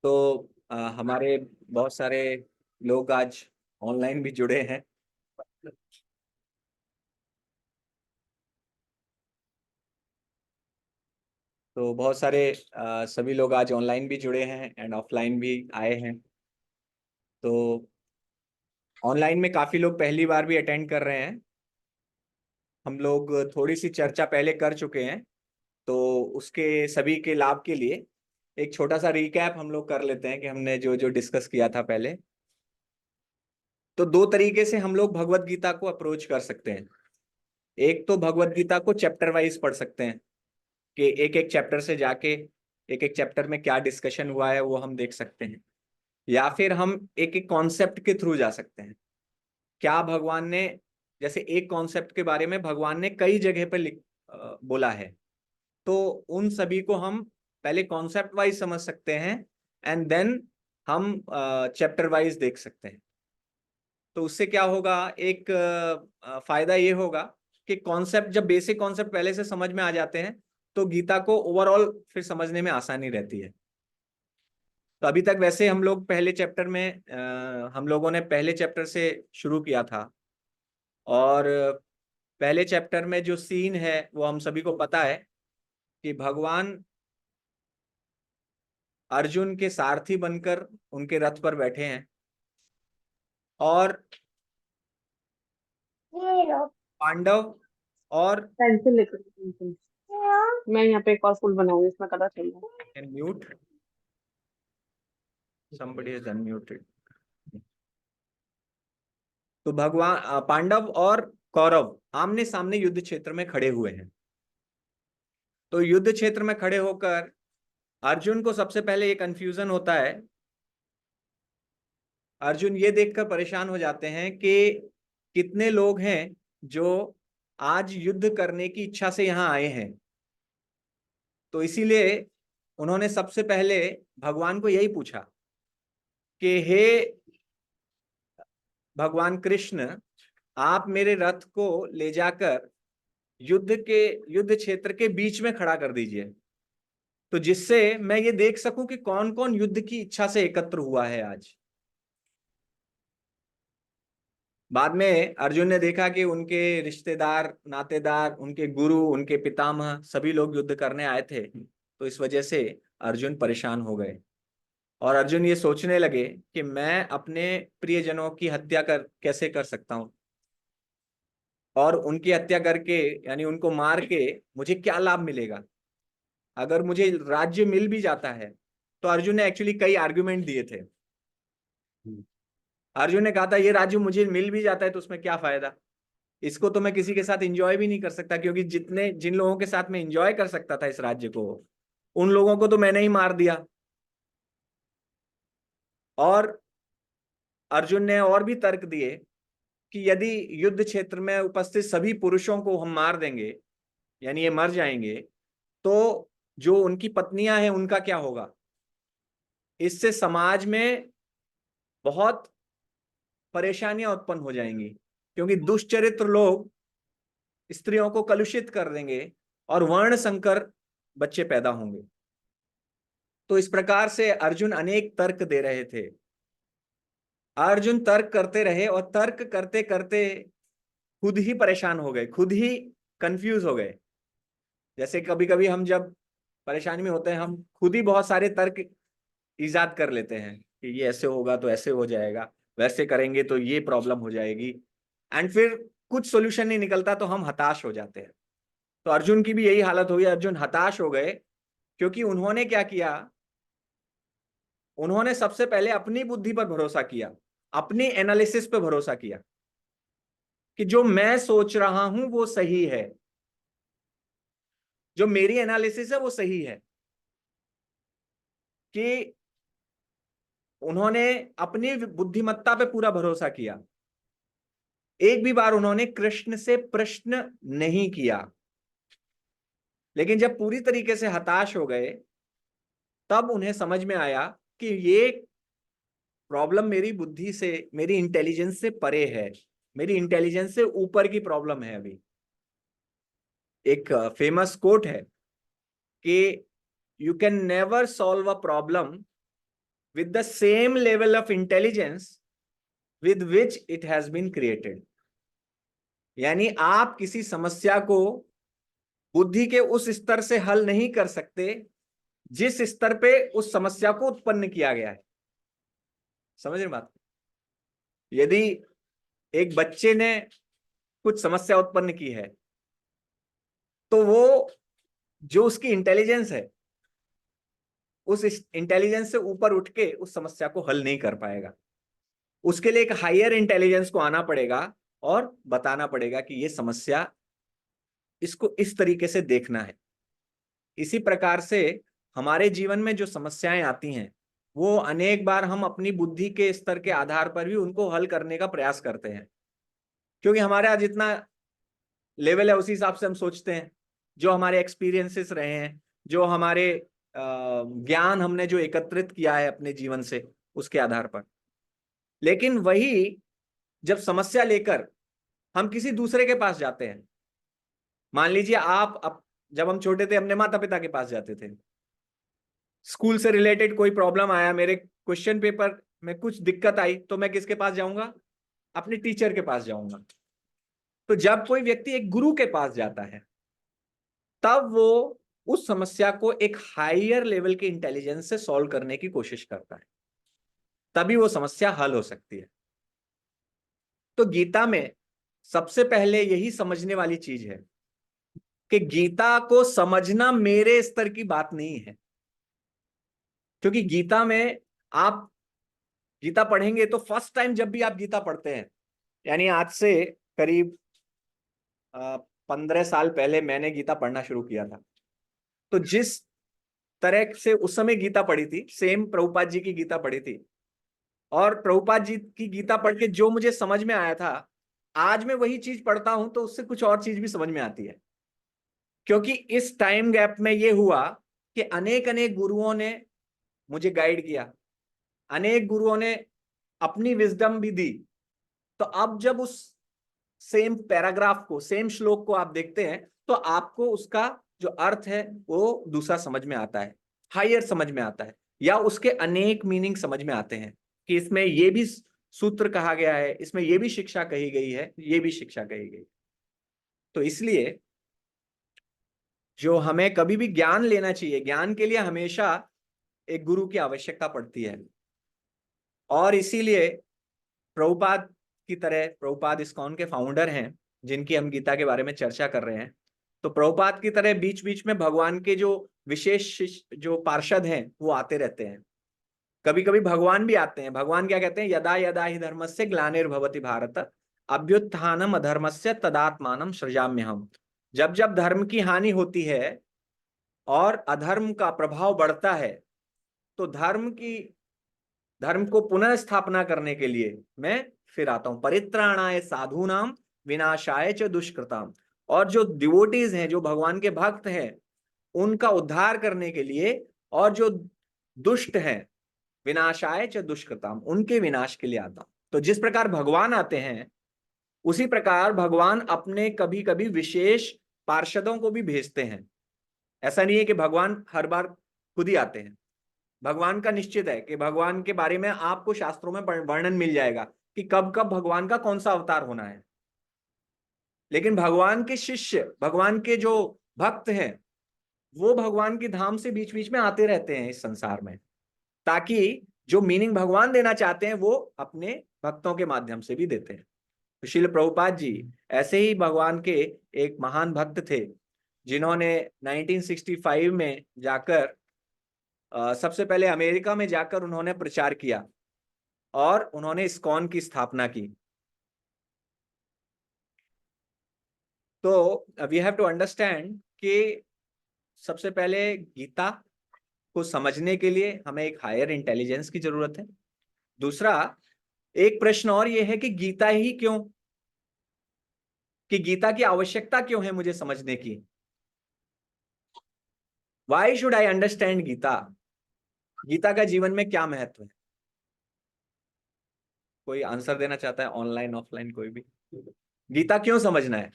तो हमारे बहुत सारे लोग आज ऑनलाइन भी जुड़े हैं। तो बहुत सारे सभी लोग आज ऑनलाइन भी जुड़े हैं एंड ऑफलाइन भी आए हैं। तो ऑनलाइन में काफी लोग पहली बार भी अटेंड कर रहे हैं। हम लोग थोड़ी सी चर्चा पहले कर चुके हैं, तो उसके सभी के लाभ के लिए एक छोटा सा रिकैप हम लोग कर लेते हैं कि हमने जो जो डिस्कस किया था पहले। तो दो तरीके से हम लोग भगवत गीता को अप्रोच कर सकते हैं। एक तो भगवत गीता को चैप्टर वाइज पढ़ सकते हैं कि एक एक चैप्टर से जाके एक एक चैप्टर में क्या डिस्कशन हुआ है वो हम देख सकते हैं। या फिर हम एक एक कॉन्सेप्ट के थ्रू जा सकते हैं। क्या भगवान ने, जैसे एक कॉन्सेप्ट के बारे में भगवान ने कई जगह पर बोला है, तो उन सभी को हम पहले कॉन्सेप्ट वाइज समझ सकते हैं एंड देन हम चैप्टर वाइज देख सकते हैं। तो उससे क्या होगा, एक फायदा ये होगा कि कॉन्सेप्ट, जब बेसिक कॉन्सेप्ट पहले से समझ में आ जाते हैं तो गीता को ओवरऑल फिर समझने में आसानी रहती है। तो अभी तक वैसे हम लोग पहले चैप्टर में हम लोगों ने पहले चैप्टर से शुरू किया था। और पहले चैप्टर में जो सीन है वो हम सभी को पता है कि भगवान अर्जुन के सारथी बनकर उनके रथ पर बैठे हैं और पांडव और पेंसिल लेकर पेंसिल। मैं यहाँ पे एक और फूल बनाऊंगी, इसमें कलर चाहिए। Can mute, somebody is unmuted। तो भगवान पांडव और कौरव आमने सामने युद्ध क्षेत्र में खड़े हुए हैं। तो युद्ध क्षेत्र में खड़े होकर अर्जुन को सबसे पहले ये कंफ्यूजन होता है। अर्जुन ये देखकर परेशान हो जाते हैं कि कितने लोग हैं जो आज युद्ध करने की इच्छा से यहां आए हैं। तो इसीलिए उन्होंने सबसे पहले भगवान को यही पूछा कि हे भगवान कृष्ण, आप मेरे रथ को ले जाकर युद्ध क्षेत्र के बीच में खड़ा कर दीजिए, तो जिससे मैं ये देख सकूं कि कौन कौन युद्ध की इच्छा से एकत्र हुआ है आज। बाद में अर्जुन ने देखा कि उनके रिश्तेदार, नातेदार, उनके गुरु, उनके पितामह सभी लोग युद्ध करने आए थे। तो इस वजह से अर्जुन परेशान हो गए और अर्जुन ये सोचने लगे कि मैं अपने प्रियजनों की हत्या कैसे कर सकता हूं, और उनकी हत्या करके यानी उनको मार के मुझे क्या लाभ मिलेगा। अगर मुझे राज्य मिल भी जाता है, तो अर्जुन ने एक्चुअली कई आर्गुमेंट दिए थे। अर्जुन ने कहा था ये राज्य मुझे मिल भी जाता है तो उसमें क्या फायदा, इसको तो मैं किसी के साथ एंजॉय भी नहीं कर सकता, क्योंकि जिन लोगों के साथ मैं एंजॉय कर सकता था इस राज्य को, उन लोगों को तो मैंने ही मार दिया। और अर्जुन ने और भी तर्क दिए कि यदि युद्ध क्षेत्र में उपस्थित सभी पुरुषों को हम मार देंगे, यानी ये मर जाएंगे, तो जो उनकी पत्नियां हैं उनका क्या होगा। इससे समाज में बहुत परेशानियां उत्पन्न हो जाएंगी, क्योंकि दुष्चरित्र लोग स्त्रियों को कलुषित कर देंगे और वर्ण संकर बच्चे पैदा होंगे। तो इस प्रकार से अर्जुन अनेक तर्क दे रहे थे। अर्जुन तर्क करते रहे और तर्क करते करते खुद ही परेशान हो गए, खुद ही कंफ्यूज हो गए। जैसे कभी कभी हम जब परेशानी में होते हैं, हम खुद ही बहुत सारे तर्क इजाद कर लेते हैं कि ये ऐसे होगा तो ऐसे हो जाएगा, वैसे करेंगे तो ये प्रॉब्लम हो जाएगी, एंड फिर कुछ सोल्यूशन नहीं निकलता तो हम हताश हो जाते हैं। तो अर्जुन की भी यही हालत हुई, अर्जुन हताश हो गए, क्योंकि उन्होंने क्या किया, उन्होंने सबसे पहले अपनी बुद्धि पर भरोसा किया, अपनी एनालिसिस पे भरोसा किया कि जो मैं सोच रहा हूं वो सही है, जो मेरी एनालिसिस है वो सही है। कि उन्होंने अपनी बुद्धिमत्ता पे पूरा भरोसा किया। एक भी बार उन्होंने कृष्ण से प्रश्न नहीं किया। लेकिन जब पूरी तरीके से हताश हो गए, तब उन्हें समझ में आया कि ये प्रॉब्लम मेरी बुद्धि से, मेरी इंटेलिजेंस से परे है, मेरी इंटेलिजेंस से ऊपर की प्रॉब्लम है। अभी एक फेमस कोट है कि you can never solve a problem with the same level of intelligence with which it has been created। यानी आप किसी समस्या को बुद्धि के उस स्तर से हल नहीं कर सकते जिस स्तर पे उस समस्या को उत्पन्न किया गया है। समझ रहे बात? यदि एक बच्चे ने कुछ समस्या उत्पन्न की है तो वो जो उसकी इंटेलिजेंस है उस इंटेलिजेंस से ऊपर उठ के उस समस्या को हल नहीं कर पाएगा। उसके लिए एक हायर इंटेलिजेंस को आना पड़ेगा और बताना पड़ेगा कि ये समस्या, इसको इस तरीके से देखना है। इसी प्रकार से हमारे जीवन में जो समस्याएं आती हैं वो अनेक बार हम अपनी बुद्धि के स्तर के आधार पर भी उनको हल करने का प्रयास करते हैं, क्योंकि हमारे यहाँ जितना लेवल है उसी हिसाब से हम सोचते हैं, जो हमारे एक्सपीरियंसेस रहे हैं, जो हमारे ज्ञान हमने जो एकत्रित किया है अपने जीवन से, उसके आधार पर। लेकिन वही जब समस्या लेकर हम किसी दूसरे के पास जाते हैं, मान लीजिए जब हम छोटे थे अपने माता पिता के पास जाते थे, स्कूल से रिलेटेड कोई प्रॉब्लम आया, मेरे क्वेश्चन पेपर में कुछ दिक्कत आई, तो मैं किसके पास जाऊंगा? अपने टीचर के पास जाऊंगा। तो जब कोई व्यक्ति एक गुरु के पास जाता है तब वो उस समस्या को एक हायर लेवल के इंटेलिजेंस से सॉल्व करने की कोशिश करता है, तभी वो समस्या हल हो सकती है। तो गीता में सबसे पहले यही समझने वाली चीज है कि गीता को समझना मेरे स्तर की बात नहीं है, क्योंकि गीता में आप गीता पढ़ेंगे तो फर्स्ट टाइम जब भी आप गीता पढ़ते हैं, यानी आज से करीब 15 साल पहले मैंने गीता पढ़ना शुरू किया था, तो जिस तरह से उस समय गीता पढ़ी थी, सेम प्रभुपाद जी की गीता पढ़ी थी, और प्रभुपाद जी की गीता पढ़ के जो मुझे समझ में आया था, आज मैं वही चीज पढ़ता हूं तो उससे कुछ और चीज भी समझ में आती है। क्योंकि इस टाइम गैप में ये हुआ कि अनेक अनेक गुरुओं ने मुझे गाइड किया, अनेक गुरुओं ने अपनी विजडम भी दी। तो अब जब उस सेम पैराग्राफ को, सेम श्लोक को आप देखते हैं तो आपको उसका जो अर्थ है वो दूसरा समझ में आता है, हायर समझ में आता है, या उसके अनेक मीनिंग समझ में आते हैं कि इसमें ये भी सूत्र कहा गया है, इसमें ये भी शिक्षा कही गई है, ये भी शिक्षा कही गई। तो इसलिए जो हमें कभी भी ज्ञान लेना चाहिए, ज्ञान के लिए हमेशा एक गुरु की आवश्यकता पड़ती है। और इसीलिए प्रभुपाद की तरह, प्रभुपाद इस्कॉन के फाउंडर हैं जिनकी हम गीता के बारे में चर्चा कर रहे हैं, तो प्रभुपाद की तरह बीच बीच में भगवान के जो विशेष जो पार्षद हैं वो आते रहते हैं। कभी कभी भगवान भी आते हैं। भगवान क्या कहते हैं? यदा यदा ही धर्मस्य ग्लानिर्भवति भारत अभ्युत्थानम अधर्मस्य तदात्मानं सृजाम्यहम्। जब जब धर्म की हानि होती है और अधर्म का प्रभाव बढ़ता है तो धर्म को पुनः स्थापना करने के लिए मैं फिर आता हूं। परित्राणाय साधूनाम विनाशाय च दुष्कृताम। और जो डिवोटीज हैं, जो भगवान के भक्त हैं, उनका उद्धार करने के लिए, और जो दुष्ट हैं, विनाशाय च दुष्कृताम, उनके विनाश के लिए आता हूं। तो जिस प्रकार भगवान आते हैं उसी प्रकार भगवान अपने कभी कभी विशेष पार्षदों को भी भेजते हैं। ऐसा नहीं है कि भगवान हर बार खुद ही आते हैं। भगवान का निश्चित है कि भगवान के बारे में आपको शास्त्रों में वर्णन मिल जाएगा कि कब कब भगवान का कौन सा अवतार होना है। लेकिन भगवान के शिष्य, भगवान के जो भक्त हैं, वो भगवान की धाम से बीच बीच में आते रहते हैं इस संसार में, ताकि जो मीनिंग भगवान देना चाहते हैं वो अपने भक्तों के माध्यम से भी देते हैं। तो श्रील प्रभुपाद जी ऐसे ही भगवान के एक महान भक्त थे जिन्होंने 1965 में जाकर सबसे पहले अमेरिका में जाकर उन्होंने प्रचार किया और उन्होंने इस्कॉन की स्थापना की। तो वी हैव टू अंडरस्टैंड कि सबसे पहले गीता को समझने के लिए हमें एक हायर इंटेलिजेंस की जरूरत है। दूसरा, एक प्रश्न और ये है कि गीता ही क्यों, कि गीता की आवश्यकता क्यों है मुझे समझने की? Why should I understand Gita? Gita का जीवन में क्या महत्व है? कोई आंसर देना चाहता है? ऑनलाइन ऑफलाइन कोई भी। गीता क्यों समझना है?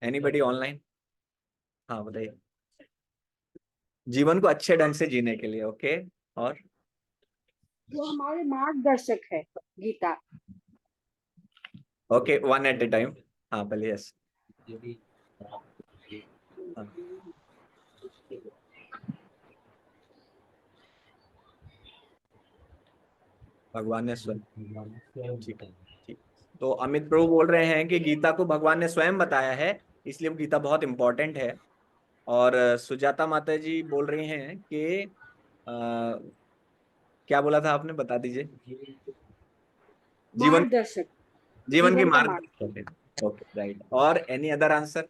Anybody online? हाँ बताइए। जीवन को अच्छे ढंग से जीने के लिए। ओके, और जो हमारे मार्गदर्शक है, Gita. Okay, one at a time. हाँ पहले यस। हाँ, भगवान ने स्वयं। ठीक है, ठीक। तो अमित प्रभु बोल रहे हैं कि गीता को भगवान ने स्वयं बताया है, इसलिए वो गीता बहुत इंपॉर्टेंट है। और सुजाता माता जी बोल रही हैं कि क्या बोला था आपने, बता दीजिए। जीवन, मार्गदर्शक, जीवन की जीवन का मार्ग। मार्ग। Okay right. और एनी अदर आंसर?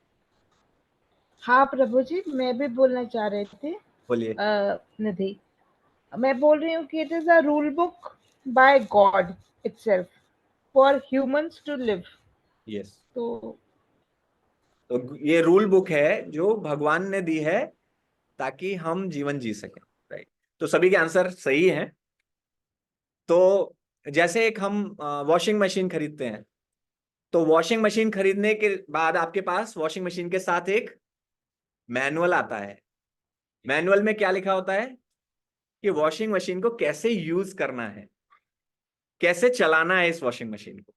हाँ प्रभु जी, मैं भी बोलना चाह रहे थे। बोलिए। निधि, मैं बोल रही हूँ कि it is a rule book by God itself for humans to live. Yes, तो तो ये रूल बुक है जो भगवान ने दी है ताकि हम जीवन जी सकें। राइट, तो सभी के आंसर सही हैं। तो जैसे एक हम वॉशिंग मशीन खरीदते हैं, तो वॉशिंग मशीन खरीदने के बाद आपके पास वॉशिंग मशीन के साथ एक मैनुअल आता है। मैनुअल में क्या लिखा होता है कि वॉशिंग मशीन को कैसे यूज करना है, कैसे चलाना है इस वॉशिंग मशीन को।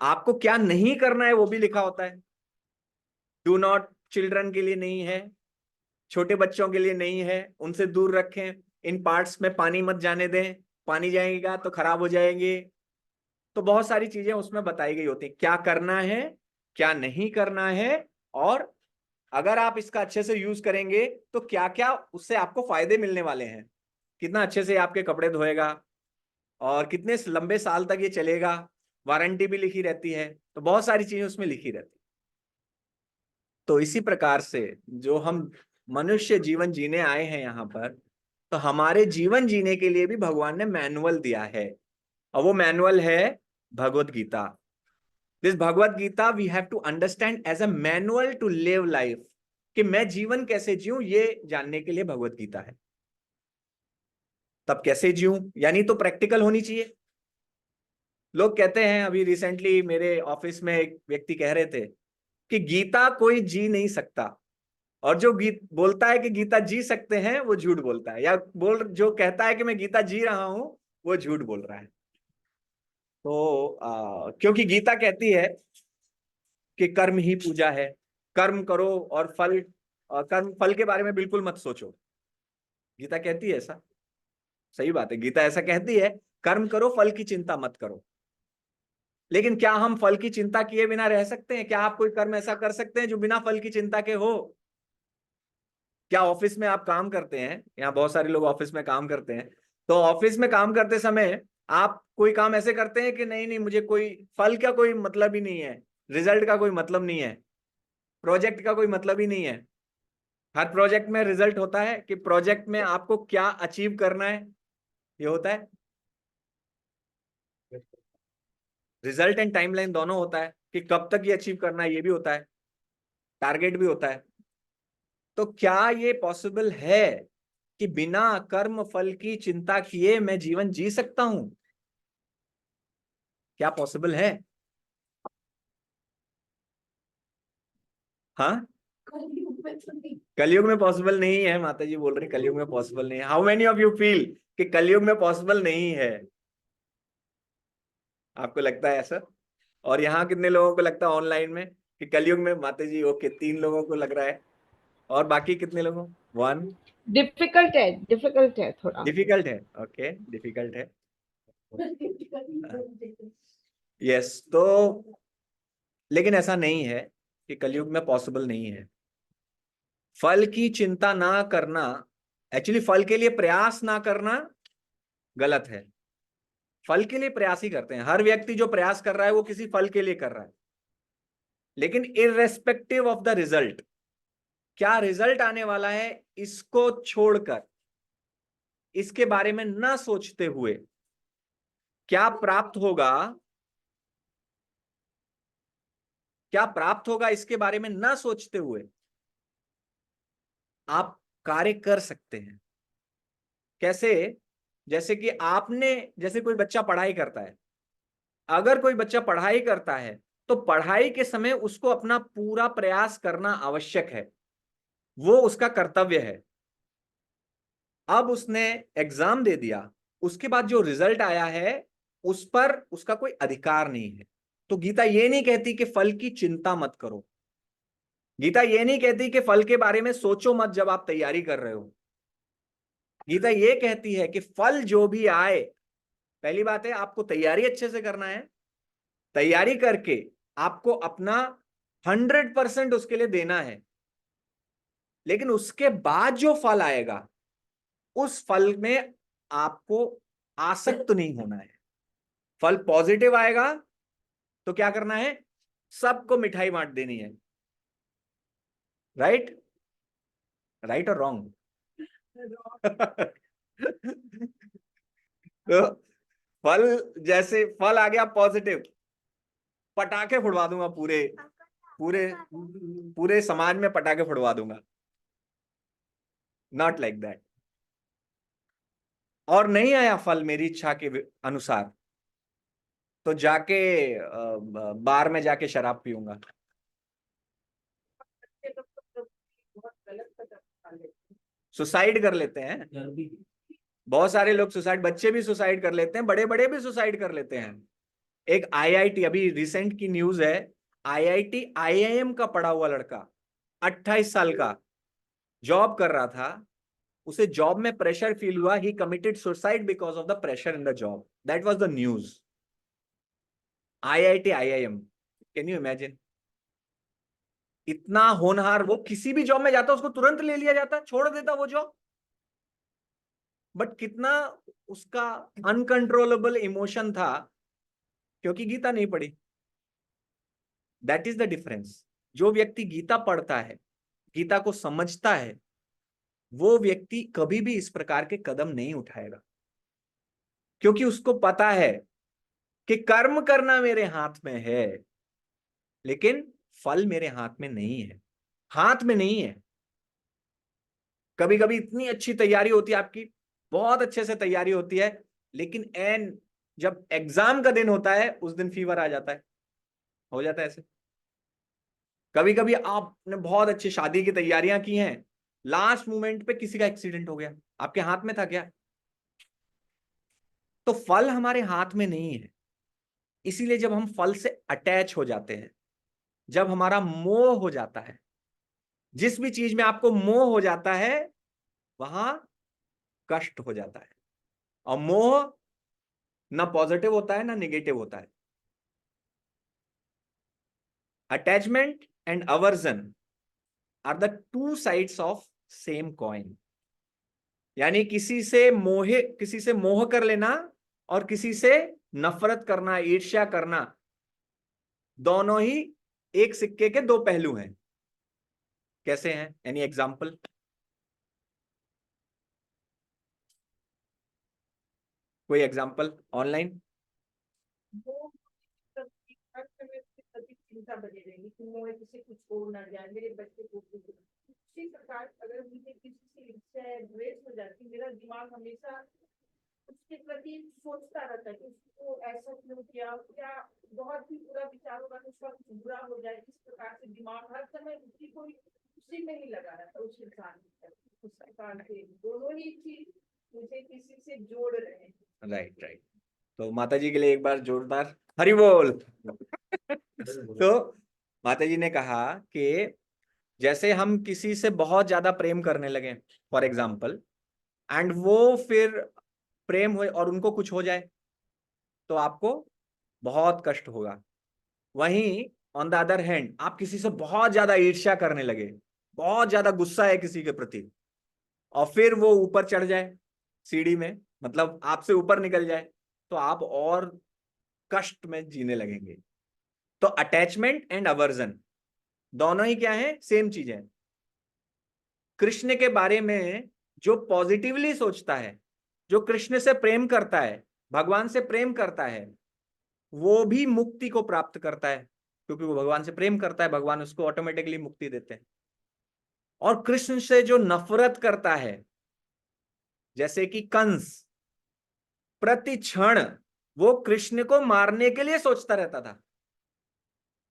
आपको क्या नहीं करना है वो भी लिखा होता है। डू नॉट चिल्ड्रन के लिए नहीं है, छोटे बच्चों के लिए नहीं है, उनसे दूर रखें, इन पार्ट्स में पानी मत जाने दें, पानी जाएगा तो खराब हो जाएंगे। तो बहुत सारी चीजें उसमें बताई गई होती हैं, क्या करना है, क्या नहीं करना है, और अगर आप इसका अच्छे से यूज करेंगे तो क्या क्या उससे आपको फायदे मिलने वाले हैं। कितना अच्छे से आपके कपड़े धोएगा और कितने लंबे साल तक ये चलेगा, वारंटी भी लिखी रहती है। तो बहुत सारी चीजें उसमें लिखी रहती है। तो इसी प्रकार से जो हम मनुष्य जीवन जीने आए हैं यहाँ पर, तो हमारे जीवन जीने के लिए भी भगवान ने मैनुअल दिया है, और वो मैनुअल है Bhagwat Gita. This Bhagwat Gita we have to understand as a manual to live life, कि मैं जीवन कैसे जीऊं ये जानने के लिए भगवत गीता है। तब कैसे जीऊं, यानी तो प्रैक्टिकल होनी चाहिए। लोग कहते हैं, अभी रिसेंटली मेरे ऑफिस में एक व्यक्ति कह रहे थे कि गीता कोई जी नहीं सकता, और जो गीत बोलता है कि गीता जी सकते हैं वो झूठ बोलता है, या जो कहता है कि मैं गीता जी रहा हूं वो झूठ बोल रहा है। तो क्योंकि गीता कहती है कि कर्म ही पूजा है, कर्म करो और फल, कर्म फल के बारे में बिल्कुल मत सोचो। गीता कहती है ऐसा, सही बात है, गीता ऐसा कहती है, कर्म करो फल की चिंता मत करो। लेकिन क्या हम फल की चिंता किए बिना रह सकते हैं? क्या आप कोई कर्म ऐसा कर सकते हैं जो बिना फल की चिंता के हो? क्या ऑफिस में आप काम करते हैं, यहाँ बहुत सारे लोग ऑफिस में काम करते हैं, तो ऑफिस में काम करते समय आप कोई काम ऐसे करते हैं कि नहीं नहीं मुझे कोई फल का कोई मतलब ही नहीं है, रिजल्ट का कोई मतलब नहीं है, प्रोजेक्ट का कोई मतलब ही नहीं है। हर प्रोजेक्ट में रिजल्ट होता है कि प्रोजेक्ट में आपको क्या अचीव करना है, ये होता है। रिजल्ट एंड टाइमलाइन दोनों होता है कि कब तक ये अचीव करना है, ये भी होता है, टारगेट भी होता है। तो क्या ये पॉसिबल है कि बिना कर्म फल की चिंता किए मैं जीवन जी सकता हूं? क्या पॉसिबल है? हाँ, कलयुग में पॉसिबल नहीं है, माता जी बोल रही कलयुग में पॉसिबल नहीं है। How many of you feel कि कलयुग में पॉसिबल नहीं है? आपको लगता है ऐसा? और यहाँ कितने लोगों को लगता है ऑनलाइन में कि कलयुग में? माता जी ओके, 3 लोगों को लग रहा है, और बाकी कितने लोगों? 1। डिफिकल्ट है थोड़ा। डिफिकल्ट है, ओके, डिफिकल्ट है। यस, तो लेकिन ऐसा नहीं है कि कलयुग में पॉसिबल नहीं है। फल की चिंता ना करना, एक्चुअली फल के लिए प्रयास ना करना गलत है। फल के लिए प्रयास ही करते हैं, हर व्यक्ति जो प्रयास कर रहा है वो किसी फल के लिए कर रहा है। लेकिन इररेस्पेक्टिव ऑफ द रिजल्ट, क्या रिजल्ट आने वाला है इसको छोड़कर, इसके बारे में ना सोचते हुए, क्या प्राप्त होगा, क्या प्राप्त होगा इसके बारे में ना सोचते हुए आप कार्य कर सकते हैं। कैसे? जैसे कि आपने, जैसे कोई बच्चा पढ़ाई करता है, अगर कोई बच्चा पढ़ाई करता है तो पढ़ाई के समय उसको अपना पूरा प्रयास करना आवश्यक है, वो उसका कर्तव्य है। अब उसने एग्जाम दे दिया, उसके बाद जो रिजल्ट आया है उस पर उसका कोई अधिकार नहीं है। तो गीता ये नहीं कहती कि फल की चिंता मत करो, गीता ये नहीं कहती कि फल के बारे में सोचो मत जब आप तैयारी कर रहे हो। गीता ये कहती है कि फल जो भी आए, पहली बात है आपको तैयारी अच्छे से करना है, तैयारी करके आपको अपना 100% उसके लिए देना है, लेकिन उसके बाद जो फल आएगा उस फल में आपको आसक्त नहीं होना है। फल पॉजिटिव आएगा तो क्या करना है, सबको मिठाई बांट देनी है। राइट, राइट और रॉन्ग? तो फल, जैसे फल आ गया पॉजिटिव, पटाखे फुड़वा दूंगा, पूरे पूरे पूरे समाज में पटाखे फुड़वा दूंगा। Not like that. और नहीं आया फल मेरी इच्छा के अनुसार, तो जाके बार में जाके शराब पीऊंगा। सुसाइड कर लेते हैं, बहुत सारे लोग सुसाइड, बच्चे भी सुसाइड कर लेते हैं, बड़े बड़े भी सुसाइड कर लेते हैं। एक आईआईटी, अभी रिसेंट की न्यूज है, आईआईटी आईआईएम का पढ़ा हुआ लड़का 28 साल का, जॉब कर रहा था, उसे जॉब में प्रेशर फील हुआ, he committed suicide because of the pressure in the job. That was the news. IIT IIM, can you imagine? इतना होनहार, वो किसी भी जॉब में जाता उसको तुरंत ले लिया जाता, छोड़ देता वो जॉब। बट कितना उसका अनकंट्रोलेबल इमोशन था, क्योंकि गीता नहीं पढ़ी। That is the difference. जो व्यक्ति गीता पढ़ता है, गीता को समझता है, वो व्यक्ति कभी भी इस प्रकार के कदम नहीं उठाएगा, क्योंकि उसको पता है कि कर्म करना मेरे हाथ में है, लेकिन फल मेरे हाथ में नहीं है, हाथ में नहीं है। कभी कभी इतनी अच्छी तैयारी होती है आपकी, बहुत अच्छे से तैयारी होती है, लेकिन एन जब एग्जाम का दिन होता है उस दिन फीवर आ जाता है, हो जाता है ऐसे। कभी कभी आपने बहुत अच्छी शादी की तैयारियां की हैं, लास्ट मोमेंट पे किसी का एक्सीडेंट हो गया, आपके हाथ में था क्या? तो फल हमारे हाथ में नहीं है। इसीलिए जब हम फल से अटैच हो जाते हैं, जब हमारा मोह हो जाता है, जिस भी चीज में आपको मोह हो जाता है वहां कष्ट हो जाता है। और मोह ना पॉजिटिव होता है ना निगेटिव होता है। Attachment and aversion are the two sides of same coin. यानी किसी से मोह कर लेना और किसी से नफरत करना, ईर्ष्या करना, दोनों ही एक सिक्के के दो पहलू हैं। कैसे हैं? Any example? कोई एग्जाम्पल ऑनलाइन? वो हर समय उसकी सभी चिंता बनी रहेगी कि मैं किसी कुछ छोड़ ना जाए, मेरे बच्चे को उसी प्रकार अगर मुझे किसी से ईर्ष्या या द्वेष हो जाती, मेरा दिमाग हमेशा उसके प्रति सोचता रहता है कि उसको ऐसा क्यों किया, या बहुत ही बुरा विचार होगा तो उसका कुछ बुरा हो जाए। इस प्रकार से दिमाग हर समय उसी में ही लगा रहता है, उस इंसान उस प्रकार से दोनों ही चीज मुझे किसी से जोड़ रहे हैं। Right, right. तो माता जी के लिए एक बार जोरदार हरि बोल। तो माता जी ने कहा कि जैसे हम किसी से बहुत ज्यादा प्रेम करने लगे, फॉर एग्जाम्पल, एंड वो फिर प्रेम हो और उनको कुछ हो जाए तो आपको बहुत कष्ट होगा। वहीं ऑन द अदर हैंड, आप किसी से बहुत ज्यादा ईर्ष्या करने लगे, बहुत ज्यादा गुस्सा है किसी के प्रति, और फिर वो ऊपर चढ़ जाए सीढ़ी में, मतलब आपसे ऊपर निकल जाए, तो आप और कष्ट में जीने लगेंगे। तो अटैचमेंट एंड अवर्जन दोनों ही क्या है? सेम चीज है। कृष्ण के बारे में जो पॉजिटिवली सोचता है, जो कृष्ण से प्रेम करता है, भगवान से प्रेम करता है, वो भी मुक्ति को प्राप्त करता है, क्योंकि वो भगवान से प्रेम करता है, भगवान उसको ऑटोमेटिकली मुक्ति देते हैं। और कृष्ण से जो नफरत करता है, जैसे कि कंस, प्रति क्षण वो कृष्ण को मारने के लिए सोचता रहता था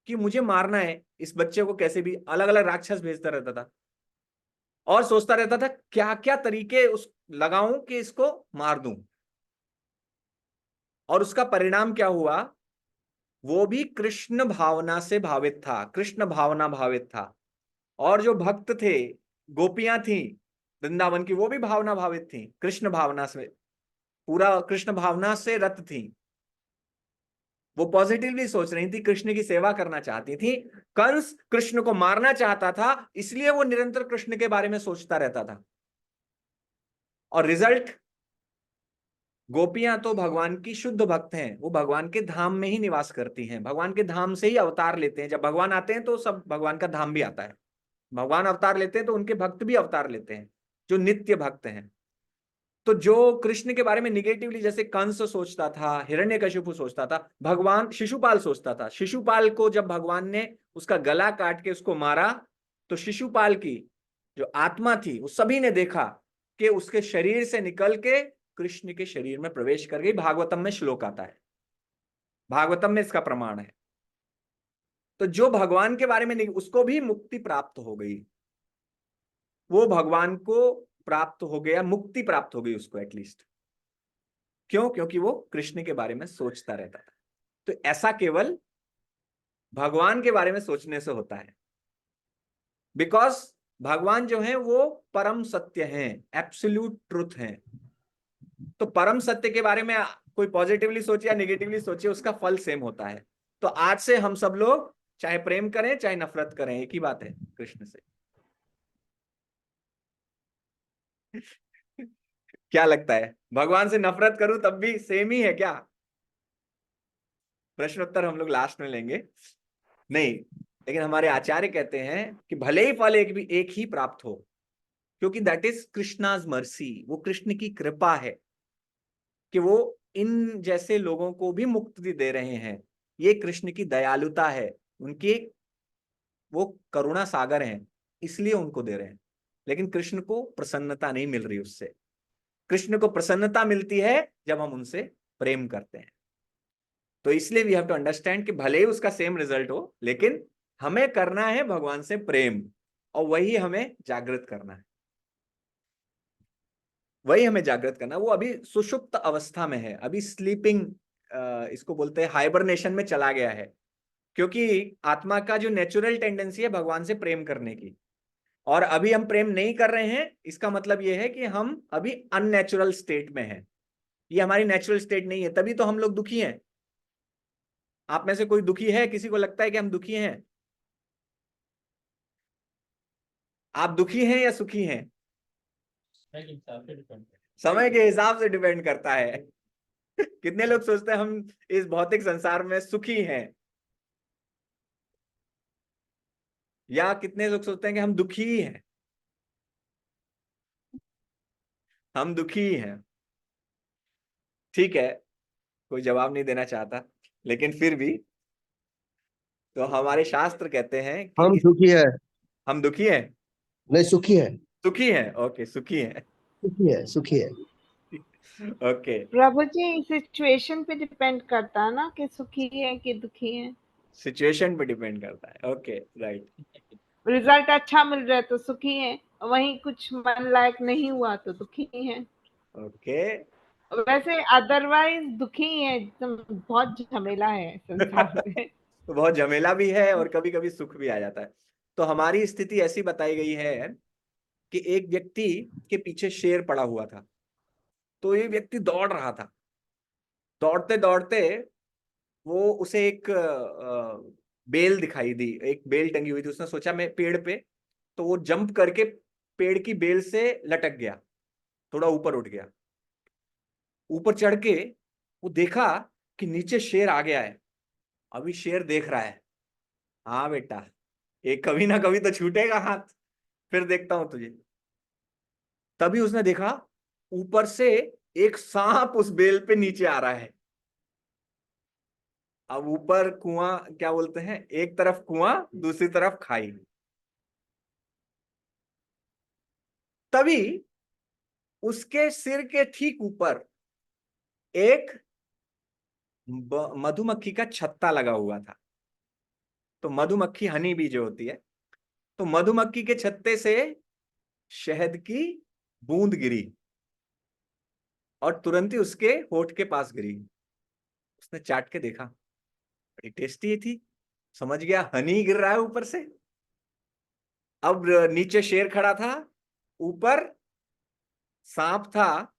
कि मुझे मारना है इस बच्चे को, कैसे भी अलग अलग राक्षस भेजता रहता था। और सोचता रहता था क्या क्या तरीके उस लगाऊं कि इसको मार दूं। और उसका परिणाम क्या हुआ, वो भी कृष्ण भावना से भावित था, कृष्ण भावना भावित था। और जो भक्त थे, गोपियां थी वृंदावन की, वो भी भावना भावित थी, कृष्ण भावना से, पूरा कृष्ण भावना से रत थी। वो पॉजिटिवली सोच रही थी, कृष्ण की सेवा करना चाहती थी। कंस कृष्ण को मारना चाहता था, इसलिए वो निरंतर कृष्ण के बारे में सोचता रहता था। और रिजल्ट, गोपियां तो भगवान की शुद्ध भक्त हैं, वो भगवान के धाम में ही निवास करती हैं, भगवान के धाम से ही अवतार लेते हैं। जब भगवान आते हैं तो सब भगवान का धाम भी आता है। भगवान अवतार लेते हैं तो उनके भक्त भी अवतार लेते हैं, जो नित्य भक्त हैं। तो जो कृष्ण के बारे में निगेटिवली जैसे कंस सोचता था, हिरण्यकशिपु सोचता था, भगवान शिशुपाल सोचता था। शिशुपाल को जब भगवान ने उसका गला काट के उसको मारा, तो शिशुपाल की जो आत्मा थी, वो सभी ने देखा कि उसके शरीर से निकल के कृष्ण के शरीर में प्रवेश कर गई। भागवतम में श्लोक आता है, भागवतम में इसका प्रमाण है। तो जो भगवान के बारे में नहीं, उसको भी मुक्ति प्राप्त हो गई, वो भगवान को प्राप्त हो गया, मुक्ति प्राप्त हो गई उसको एटलीस्ट। क्यों? क्योंकि वो कृष्ण के बारे में सोचता रहता था। तो ऐसा केवल भगवान के बारे में सोचने से होता है, बिकॉज भगवान जो है वो परम सत्य हैं, एब्सोल्यूट ट्रुथ हैं। तो परम सत्य के बारे में कोई पॉजिटिवली सोचे या निगेटिवली सोचे, उसका फल सेम होता है। तो आज से हम सब लोग चाहे प्रेम करें चाहे नफरत करें, एक ही बात है कृष्ण से। क्या लगता है, भगवान से नफरत करूं तब भी सेम ही है क्या? प्रश्नोत्तर हम लोग लास्ट में लेंगे। नहीं, लेकिन हमारे आचार्य कहते हैं कि भले ही फल एक ही प्राप्त हो, क्योंकि दैट इज कृष्णाज मर्सी, वो कृष्ण की कृपा है कि वो इन जैसे लोगों को भी मुक्ति दे रहे हैं। ये कृष्ण की दयालुता है, उनकी वो करुणा सागर हैं, इसलिए उनको दे रहे हैं। लेकिन कृष्ण को प्रसन्नता नहीं मिल रही उससे। कृष्ण को प्रसन्नता मिलती है जब हम उनसे प्रेम करते हैं। तो इसलिए वी हैव टू अंडरस्टैंड कि भले ही उसका सेम रिजल्ट हो, लेकिन हमें करना है भगवान से प्रेम, और वही हमें जागृत करना है, वही हमें जागृत करना। वो अभी सुषुप्त अवस्था में है, अभी स्लीपिंग, इसको बोलते हैं हाइबरनेशन में चला गया है। क्योंकि आत्मा का जो नेचुरल टेंडेंसी है भगवान से प्रेम करने की, और अभी हम प्रेम नहीं कर रहे हैं, इसका मतलब यह है कि हम अभी अननेचुरल स्टेट में हैं। ये हमारी नेचुरल स्टेट नहीं है, तभी तो हम लोग दुखी हैं। आप में से कोई दुखी है? किसी को लगता है कि हम दुखी हैं? आप दुखी हैं या सुखी हैं? समय के हिसाब से डिपेंड करता है। कितने लोग सोचते हैं हम इस भौतिक संसार में सुखी हैं, या कितने लोग सोचते हैं कि हम दुखी ही हैं? हम दुखी ही हैं। ठीक है, कोई जवाब नहीं देना चाहता, लेकिन फिर भी तो हमारे शास्त्र कहते हैं कि हम सुखी है, हम दुखी हैं, नहीं सुखी है, सुखी हैं। ओके, सुखी हैं। सुखी है, सुखी है। ओके, प्रभु जी सिचुएशन पे डिपेंड करता है ना कि सुखी है कि दुखी है। सिचुएशन पे डिपेंड करता है। Okay, right. रिजल्ट अच्छा मिल रहा है तो सुखी है, वहीं कुछ मन लायक नहीं हुआ तो दुखी है। ओके। वैसे अदरवाइज दुखी है, एकदम बहुत झमेला है संसार में। तो बहुत झमेला भी है और कभी कभी सुख भी आ जाता है। तो हमारी स्थिति ऐसी बताई गई है कि एक व्यक्ति के पीछे शेर पड़ा हुआ था। तो ये व्यक्ति दौड़ रहा था, दौड़ते दौड़ते वो उसे एक बेल दिखाई दी, एक बेल टंगी हुई थी। उसने सोचा मैं पेड़ पे, तो वो जंप करके पेड़ की बेल से लटक गया, थोड़ा ऊपर उठ गया। ऊपर चढ़ के वो देखा कि नीचे शेर आ गया है। अभी शेर देख रहा है, हाँ बेटा, एक कभी ना कभी तो छूटेगा हाथ, फिर देखता हूं तुझे। तभी उसने देखा ऊपर से एक सांप उस बेल पे नीचे आ रहा है। अब ऊपर कुआं, क्या बोलते हैं, एक तरफ कुआं दूसरी तरफ खाई। तभी उसके सिर के ठीक ऊपर एक मधुमक्खी का छत्ता लगा हुआ था। तो मधुमक्खी, हनी बी जो होती है, तो मधुमक्खी के छत्ते से शहद की बूंद गिरी और तुरंत ही उसके होठ के पास गिरी। उसने चाट के देखा, बड़ी टेस्टी थी, समझ गया हनी गिर रहा है ऊपर से। अब नीचे शेर खड़ा था, ऊपर सांप था,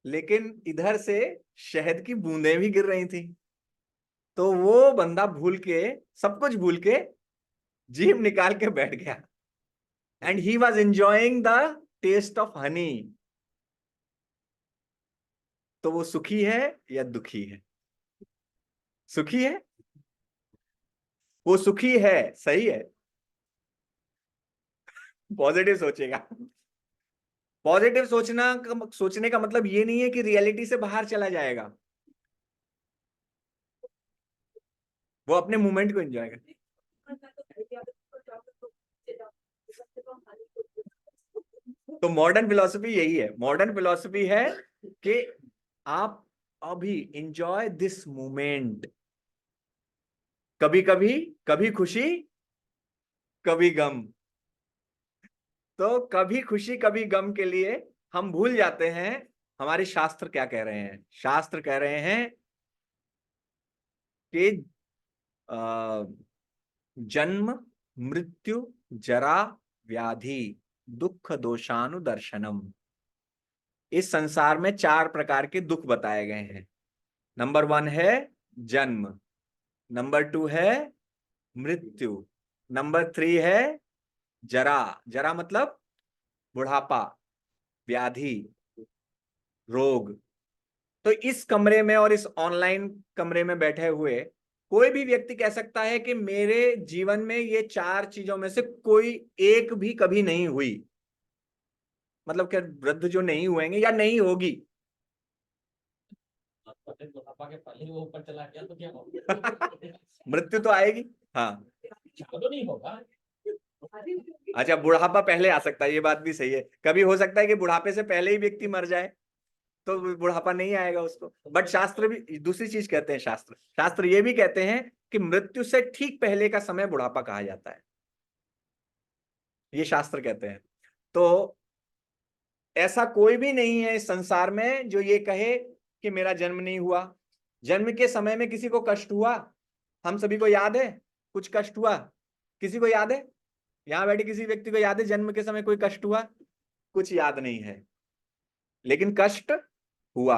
लेकिन इधर से शहद की बूंदें भी गिर रही थी। तो वो बंदा भूल के, सब कुछ भूल के जीभ निकाल के बैठ गया, and he was enjoying the taste of honey. तो वो सुखी है या दुखी है? सुखी है। वो सुखी है, सही है। पॉजिटिव सोचेगा। पॉजिटिव सोचने का मतलब ये नहीं है कि रियलिटी से बाहर चला जाएगा, वो अपने मोमेंट को एंजॉय करेगा। तो मॉडर्न फिलॉसफी यही है, मॉडर्न फिलॉसफी है कि आप अभी एंजॉय दिस मोमेंट। कभी कभी, कभी खुशी कभी गम। तो कभी खुशी कभी गम के लिए हम भूल जाते हैं हमारे शास्त्र क्या कह रहे हैं। शास्त्र कह रहे हैं कि जन्म मृत्यु जरा व्याधि दुख दोषानुदर्शनम। इस संसार में 4 प्रकार के दुख बताए गए हैं। नंबर 1 है जन्म, नंबर 2 है मृत्यु, नंबर 3 है जरा। जरा मतलब बुढ़ापा, व्याधि, रोग। तो इस कमरे में और इस ऑनलाइन कमरे में बैठे हुए कोई भी व्यक्ति कह सकता है कि मेरे जीवन में ये 4 चीजों में से कोई एक भी कभी नहीं हुई। मतलब क्या, वृद्ध जो नहीं हुएंगे या नहीं होगी। वो ऊपर चला गया तो क्या होगा? मृत्यु तो आएगी, हाँ। तो नहीं होगा। अच्छा, बुढ़ापा पहले आ सकता है, ये बात भी सही है। कभी हो सकता है कि बुढ़ापे से पहले ही व्यक्ति मर जाए, तो बुढ़ापा नहीं आएगा उसको। बट शास्त्र भी दूसरी चीज कहते हैं। शास्त्र ये भी कहते हैं कि मृत्यु से ठीक पहले का समय बुढ़ापा कहा जाता है, ये शास्त्र कहते हैं। तो ऐसा कोई भी नहीं है इस संसार में जो ये कहे कि मेरा जन्म नहीं हुआ। जन्म के समय में किसी को कष्ट हुआ? हम सभी को याद है कुछ कष्ट हुआ? किसी को याद है? यहां बैठे किसी व्यक्ति को याद है जन्म के समय कोई कष्ट हुआ? कुछ याद नहीं है, लेकिन कष्ट हुआ।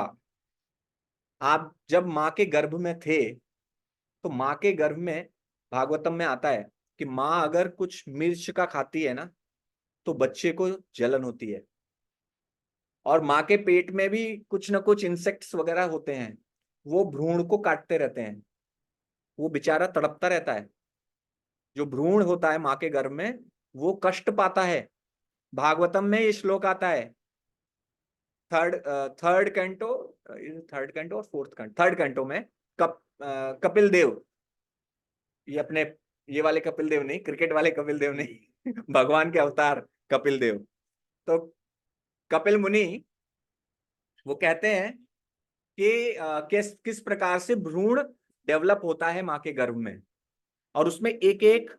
आप जब मां के गर्भ में थे, तो मां के गर्भ में, भागवतम में आता है कि मां अगर कुछ मिर्च का खाती है ना, तो बच्चे को जलन होती है। और मां के पेट में भी कुछ ना कुछ इंसेक्ट्स वगैरह होते हैं, वो भ्रूण को काटते रहते हैं, वो बेचारा तड़पता रहता है। जो भ्रूण होता है मां के गर्भ में, वो कष्ट पाता है। भागवतम में ये श्लोक आता है, थर्ड कैंटो, थर्ड कैंटो और फोर्थ कैंटो, थर्ड कैंटो में कपिल देव, ये अपने ये वाले कपिल देव नहीं, क्रिकेट वाले कपिल देव नहीं भगवान के अवतार कपिल देव। तो कपिल मुनि वो कहते हैं कि किस प्रकार से भ्रूण डेवलप होता है मां के गर्भ में, और उसमें एक एक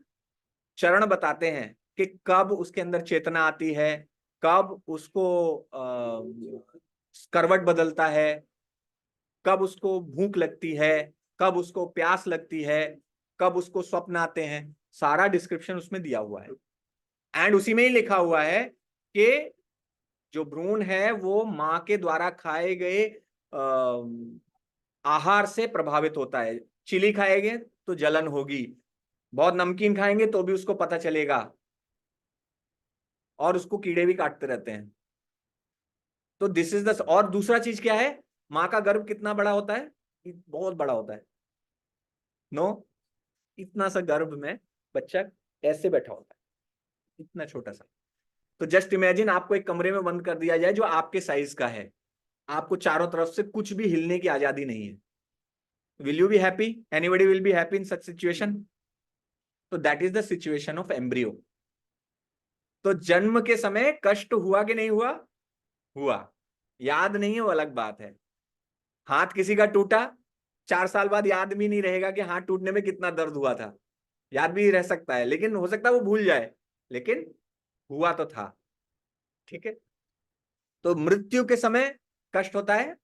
चरण बताते हैं कि कब उसके अंदर चेतना आती है, कब उसको करवट बदलता है, कब उसको भूख लगती है, कब उसको प्यास लगती है, कब उसको स्वप्न आते हैं। सारा डिस्क्रिप्शन उसमें दिया हुआ है। एंड उसी में ही लिखा हुआ है कि जो भ्रूण है वो मां के द्वारा खाए गए आहार से प्रभावित होता है। चिली खाएंगे तो जलन होगी, बहुत नमकीन खाएंगे तो भी उसको पता चलेगा, और उसको कीड़े भी काटते रहते हैं। तो दिस इज द। और दूसरा चीज क्या है, मां का गर्भ कितना बड़ा होता है? बहुत बड़ा होता है। नो, इतना सा गर्भ में बच्चा ऐसे बैठा होता है, इतना छोटा सा। तो जस्ट इमेजिन आपको एक कमरे में बंद कर दिया जाए जो आपके साइज का है, आपको चारों तरफ से कुछ भी हिलने की आजादी नहीं है। Will you be happy? Anybody will be happy in such situation? तो that is the situation of embryo. तो जन्म के समय कष्ट हुआ कि नहीं हुआ? हुआ। याद नहीं है वो अलग बात है। हाथ किसी का टूटा, 4 साल बाद याद भी नहीं रहेगा कि हाथ टूटने में कितना दर्द हुआ था। याद भी रह सकता है, लेकिन हो सकता है वो भूल जाए, लेकिन हुआ तो था, ठीक है। तो मृत्यु के समय कष्ट होता है,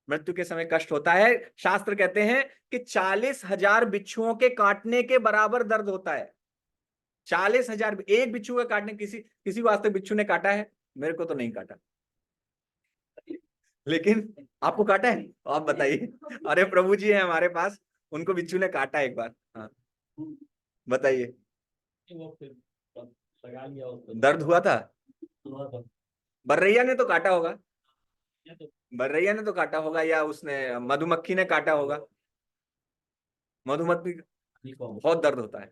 मृत्यु के समय कष्ट होता है। शास्त्र कहते हैं कि 40,000 बिच्छुओं के काटने के बराबर दर्द होता है। 40,000 एक बिच्छू के काटने, किसी वास्ते बिच्छू ने काटा है? मेरे को तो नहीं काटा, लेकिन आपको काटा है? आप बताइए। अरे प्रभु जी है हमारे पास, उनको बिच्छू ने काटा एक बार। हाँ बताइए, वो फिर लगा लिया उसको। दर्द हुआ था? हुआ तो बर्रैया ने तो काटा होगा, ये तो बर्रैया ने तो काटा होगा, या उसने मधुमक्खी ने काटा होगा। मधुमक्खी ठीक हो बहुत दर्द होता है,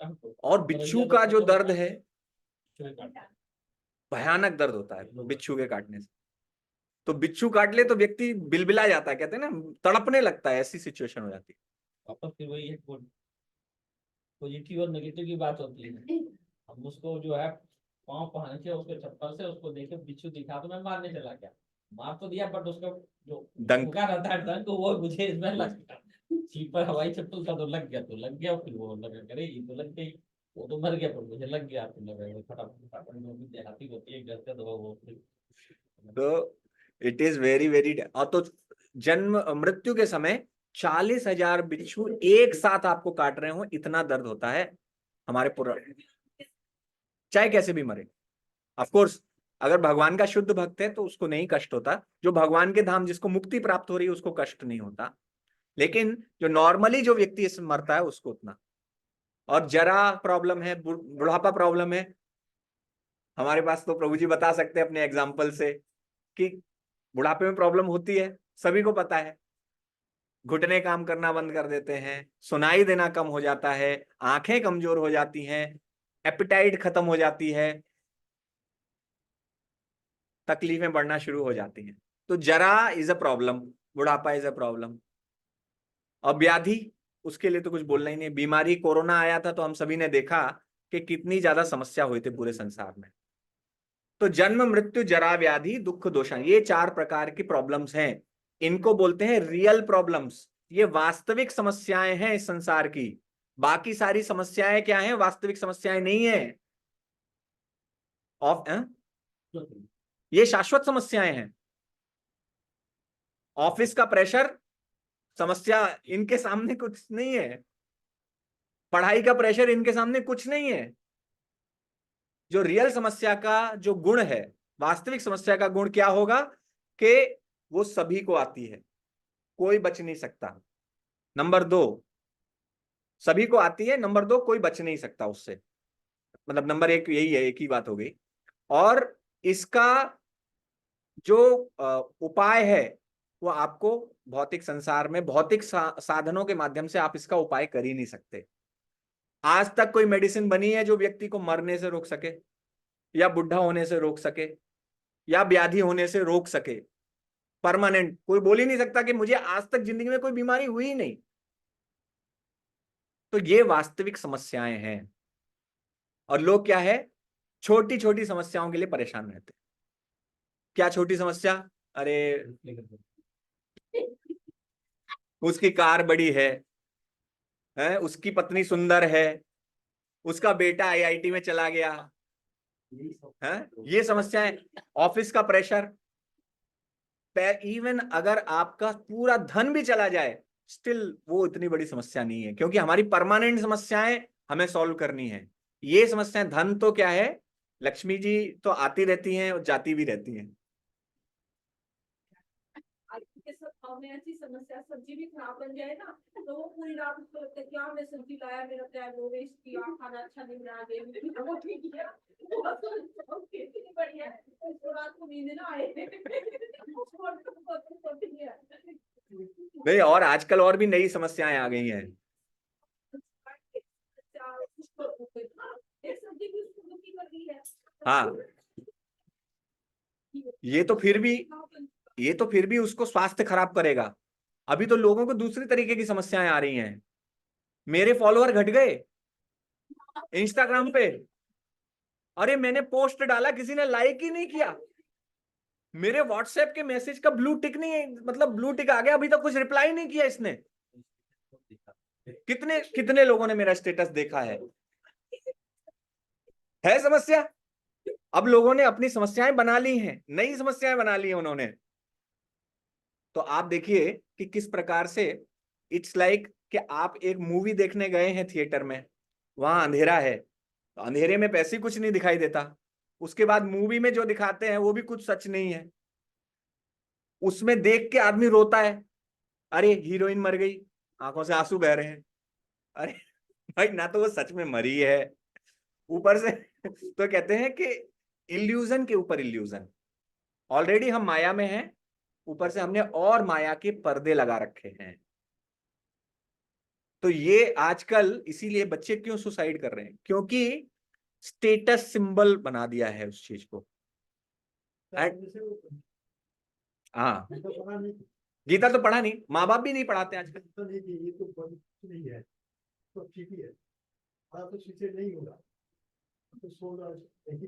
गया। और बिच्छू का जो दर्द है काटा। भयानक दर्द होता है बिच्छू के काटने से। तो बिच्छू काट ले तो व्यक्ति बिलबिला जाता है, कहते हैं ना, तड़पने लगता है, ऐसी सिचुएशन हो जाती वापस फिर वही है, पॉजिटिव और नेगेटिव की बात होती है। हम उसको जो है पाँव पहन के उसको चप्पल से उसको देखे बिच्छू दिखा तो मैं मारने चला गया, मार तो दिया, बट उसका जो डंक। भूखा रहता है डंक, वो मुझे इसमें लग गया। सीट पर हवाई चप्पल का तो लग गया, फिर वो लगा करे ये तो लग गई, वो तो मर गया पर मुझे लग गया, फिर लगा फटाफट जो भी देहाती होती है घर से तो वो फिर तो इट इज वेरी वेरी। और तो जन्म मृत्यु के समय 40,000 बिच्छू एक साथ आपको काट रहे हो, इतना दर्द होता है हमारे पूरा, चाहे कैसे भी मरे। ऑफ कोर्स अगर भगवान का शुद्ध भक्त है तो उसको नहीं कष्ट होता, जो भगवान के धाम जिसको मुक्ति प्राप्त हो रही है उसको कष्ट नहीं होता, लेकिन जो नॉर्मली जो व्यक्ति इसमें मरता है उसको उतना। और जरा प्रॉब्लम है, बुढ़ापा प्रॉब्लम है हमारे पास, तो प्रभु जी बता सकते हैं अपने एग्जाम्पल से कि बुढ़ापे में प्रॉब्लम होती है, सभी को पता है। घुटने काम करना बंद कर देते हैं, सुनाई देना कम हो जाता है, आंखें कमजोर हो जाती हैं, एपिटाइट खत्म हो जाती है, तकलीफें बढ़ना शुरू हो जाती हैं। तो जरा इज अ प्रॉब्लम, बुढ़ापा इज अ प्रॉब्लम। और व्याधि, उसके लिए तो कुछ बोलना ही नहीं। बीमारी कोरोना आया था तो हम सभी ने देखा कि कितनी ज्यादा समस्या हुई थी पूरे संसार में। तो जन्म मृत्यु जरा व्याधि दुख दोषा, ये 4 प्रकार की प्रॉब्लम्स हैं, इनको बोलते हैं रियल प्रॉब्लम्स। ये वास्तविक समस्याएं हैं इस संसार की। बाकी सारी समस्याएं क्या हैं? वास्तविक समस्याएं नहीं है। ये शाश्वत समस्याएं हैं। ऑफिस का प्रेशर समस्या इनके सामने कुछ नहीं है, पढ़ाई का प्रेशर इनके सामने कुछ नहीं है। जो रियल समस्या का जो गुण है, वास्तविक समस्या का गुण क्या होगा कि वो सभी को आती है, कोई बच नहीं सकता। नंबर 2, सभी को आती है। नंबर 2, कोई बच नहीं सकता उससे। मतलब नंबर 1 यही है, एक ही बात हो गई। और इसका जो उपाय है वो आपको भौतिक संसार में भौतिक साधनों के माध्यम से आप इसका उपाय कर ही नहीं सकते। आज तक कोई मेडिसिन बनी है जो व्यक्ति को मरने से रोक सके, या बुढ़ा होने से रोक सके, या व्याधि होने से रोक सके? परमानेंट कोई बोल ही नहीं सकता कि मुझे आज तक जिंदगी में कोई बीमारी हुई ही नहीं। तो ये वास्तविक समस्याएं हैं। और लोग क्या है, छोटी छोटी समस्याओं के लिए परेशान रहते हैं। क्या छोटी समस्या? अरे उसकी कार बड़ी है, उसकी पत्नी सुंदर है, उसका बेटा आईआईटी में चला गया है, ये समस्याएं। ऑफिस का प्रेशर, इवन अगर आपका पूरा धन भी चला जाए स्टिल वो इतनी बड़ी समस्या नहीं है, क्योंकि हमारी परमानेंट समस्याएं हमें सॉल्व करनी है। ये समस्याएं, धन तो क्या है, लक्ष्मी जी तो आती रहती हैं और जाती भी रहती हैं। ऐसी समस्या, सब्जी भी खराब बन जाए ना तो वो पूरी रात उसको लगता है क्या मैं सब्जी लाया, मेरा टाइम वो वेस्ट किया, खाना अच्छा नहीं बना दे, वो ठीक किया, कितनी बढ़िया है, उसको रात को नींद ना आए। नहीं, और आजकल और भी नई समस्याएं आ गई हैं। हाँ, ये तो फिर भी उसको स्वास्थ्य खराब करेगा। अभी तो लोगों को दूसरी तरीके की समस्याएं आ रही हैं। मेरे फॉलोअर घट गए इंस्टाग्राम पे, अरे मैंने पोस्ट डाला, किसी ने लाइक ही नहीं किया। मेरे व्हाट्सएप के मैसेज का ब्लू टिक नहीं, मतलब ब्लू टिक आ गया, अभी तक कुछ रिप्लाई नहीं किया इसने। कितने कितने लोगों ने मेरा स्टेटस देखा है समस्या? अब लोगों ने अपनी समस्याएं बना ली हैं, नई समस्याएं बना ली हैं उन्होंने। तो आप देखिए कि किस प्रकार से इट्स लाइक कि आप एक मूवी देखने गए हैं थिएटर में, वहां अंधेरा है, तो अंधेरे में पैसे कुछ नहीं दिखाई देता, उसके बाद मूवी में जो दिखाते हैं वो भी कुछ सच नहीं है, उसमें देख के आदमी रोता है, अरे हीरोइन मर गई, आंखों से आंसू बह रहे हैं। अरे भाई, ना तो वो सच में मरी है, ऊपर से तो कहते हैं कि इल्यूजन के ऊपर इल्यूजन, ऑलरेडी हम माया में हैं, ऊपर से हमने और माया के पर्दे लगा रखे हैं। तो ये आजकल इसीलिए बच्चे क्यों सुसाइड कर रहे हैं, क्योंकि स्टेटस सिंबल बना दिया है उस चीज को। हाँ, गीता तो पढ़ा नहीं, माँ बाप भी नहीं पढ़ाते आजकल।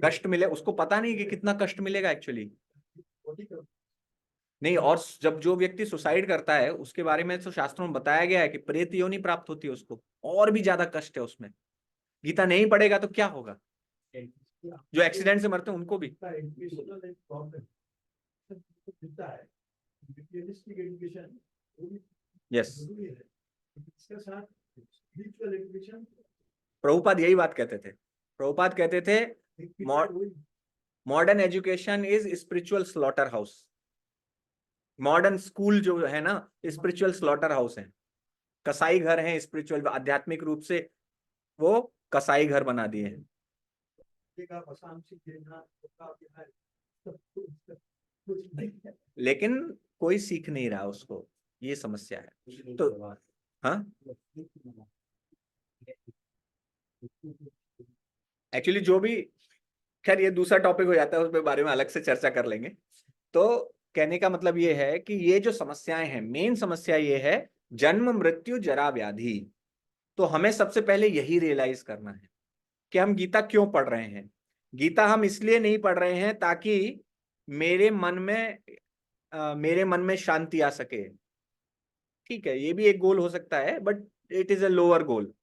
कष्ट मिले, उसको पता नहीं कि कितना कष्ट मिलेगा एक्चुअली। नहीं, और जब जो व्यक्ति सुसाइड करता है उसके बारे में तो शास्त्रों में बताया गया है कि प्रेत योनि प्राप्त होती है उसको, और भी ज्यादा कष्ट है उसमें। गीता नहीं पढ़ेगा तो क्या होगा, जो एक्सीडेंट से मरते हैं उनको भी। यस, प्रभुपाद यही बात कहते थे। प्रभुपाद कहते थे modern education is spiritual slaughter house. Modern school जो है ना, स्पिरिचुअल स्लॉटर हाउस है, कसाई घर है स्पिरिचुअल, आध्यात्मिक रूप से वो कसाई घर बना दिए हैं। लेकिन कोई सीख नहीं रहा उसको, ये समस्या है। तो हाँ, एक्चुअली जो भी, खैर ये दूसरा टॉपिक हो जाता है, उसके बारे में अलग से चर्चा कर लेंगे। तो कहने का मतलब ये है कि ये जो समस्याएं हैं, मेन समस्या ये है जन्म मृत्यु जरा व्याधि। तो हमें सबसे पहले यही रियलाइज करना है कि हम गीता क्यों पढ़ रहे हैं। गीता हम इसलिए नहीं पढ़ रहे हैं ताकि मेरे मन में शांति आ सके। ठीक है, ये भी एक गोल हो सकता है, but it is a lower goal.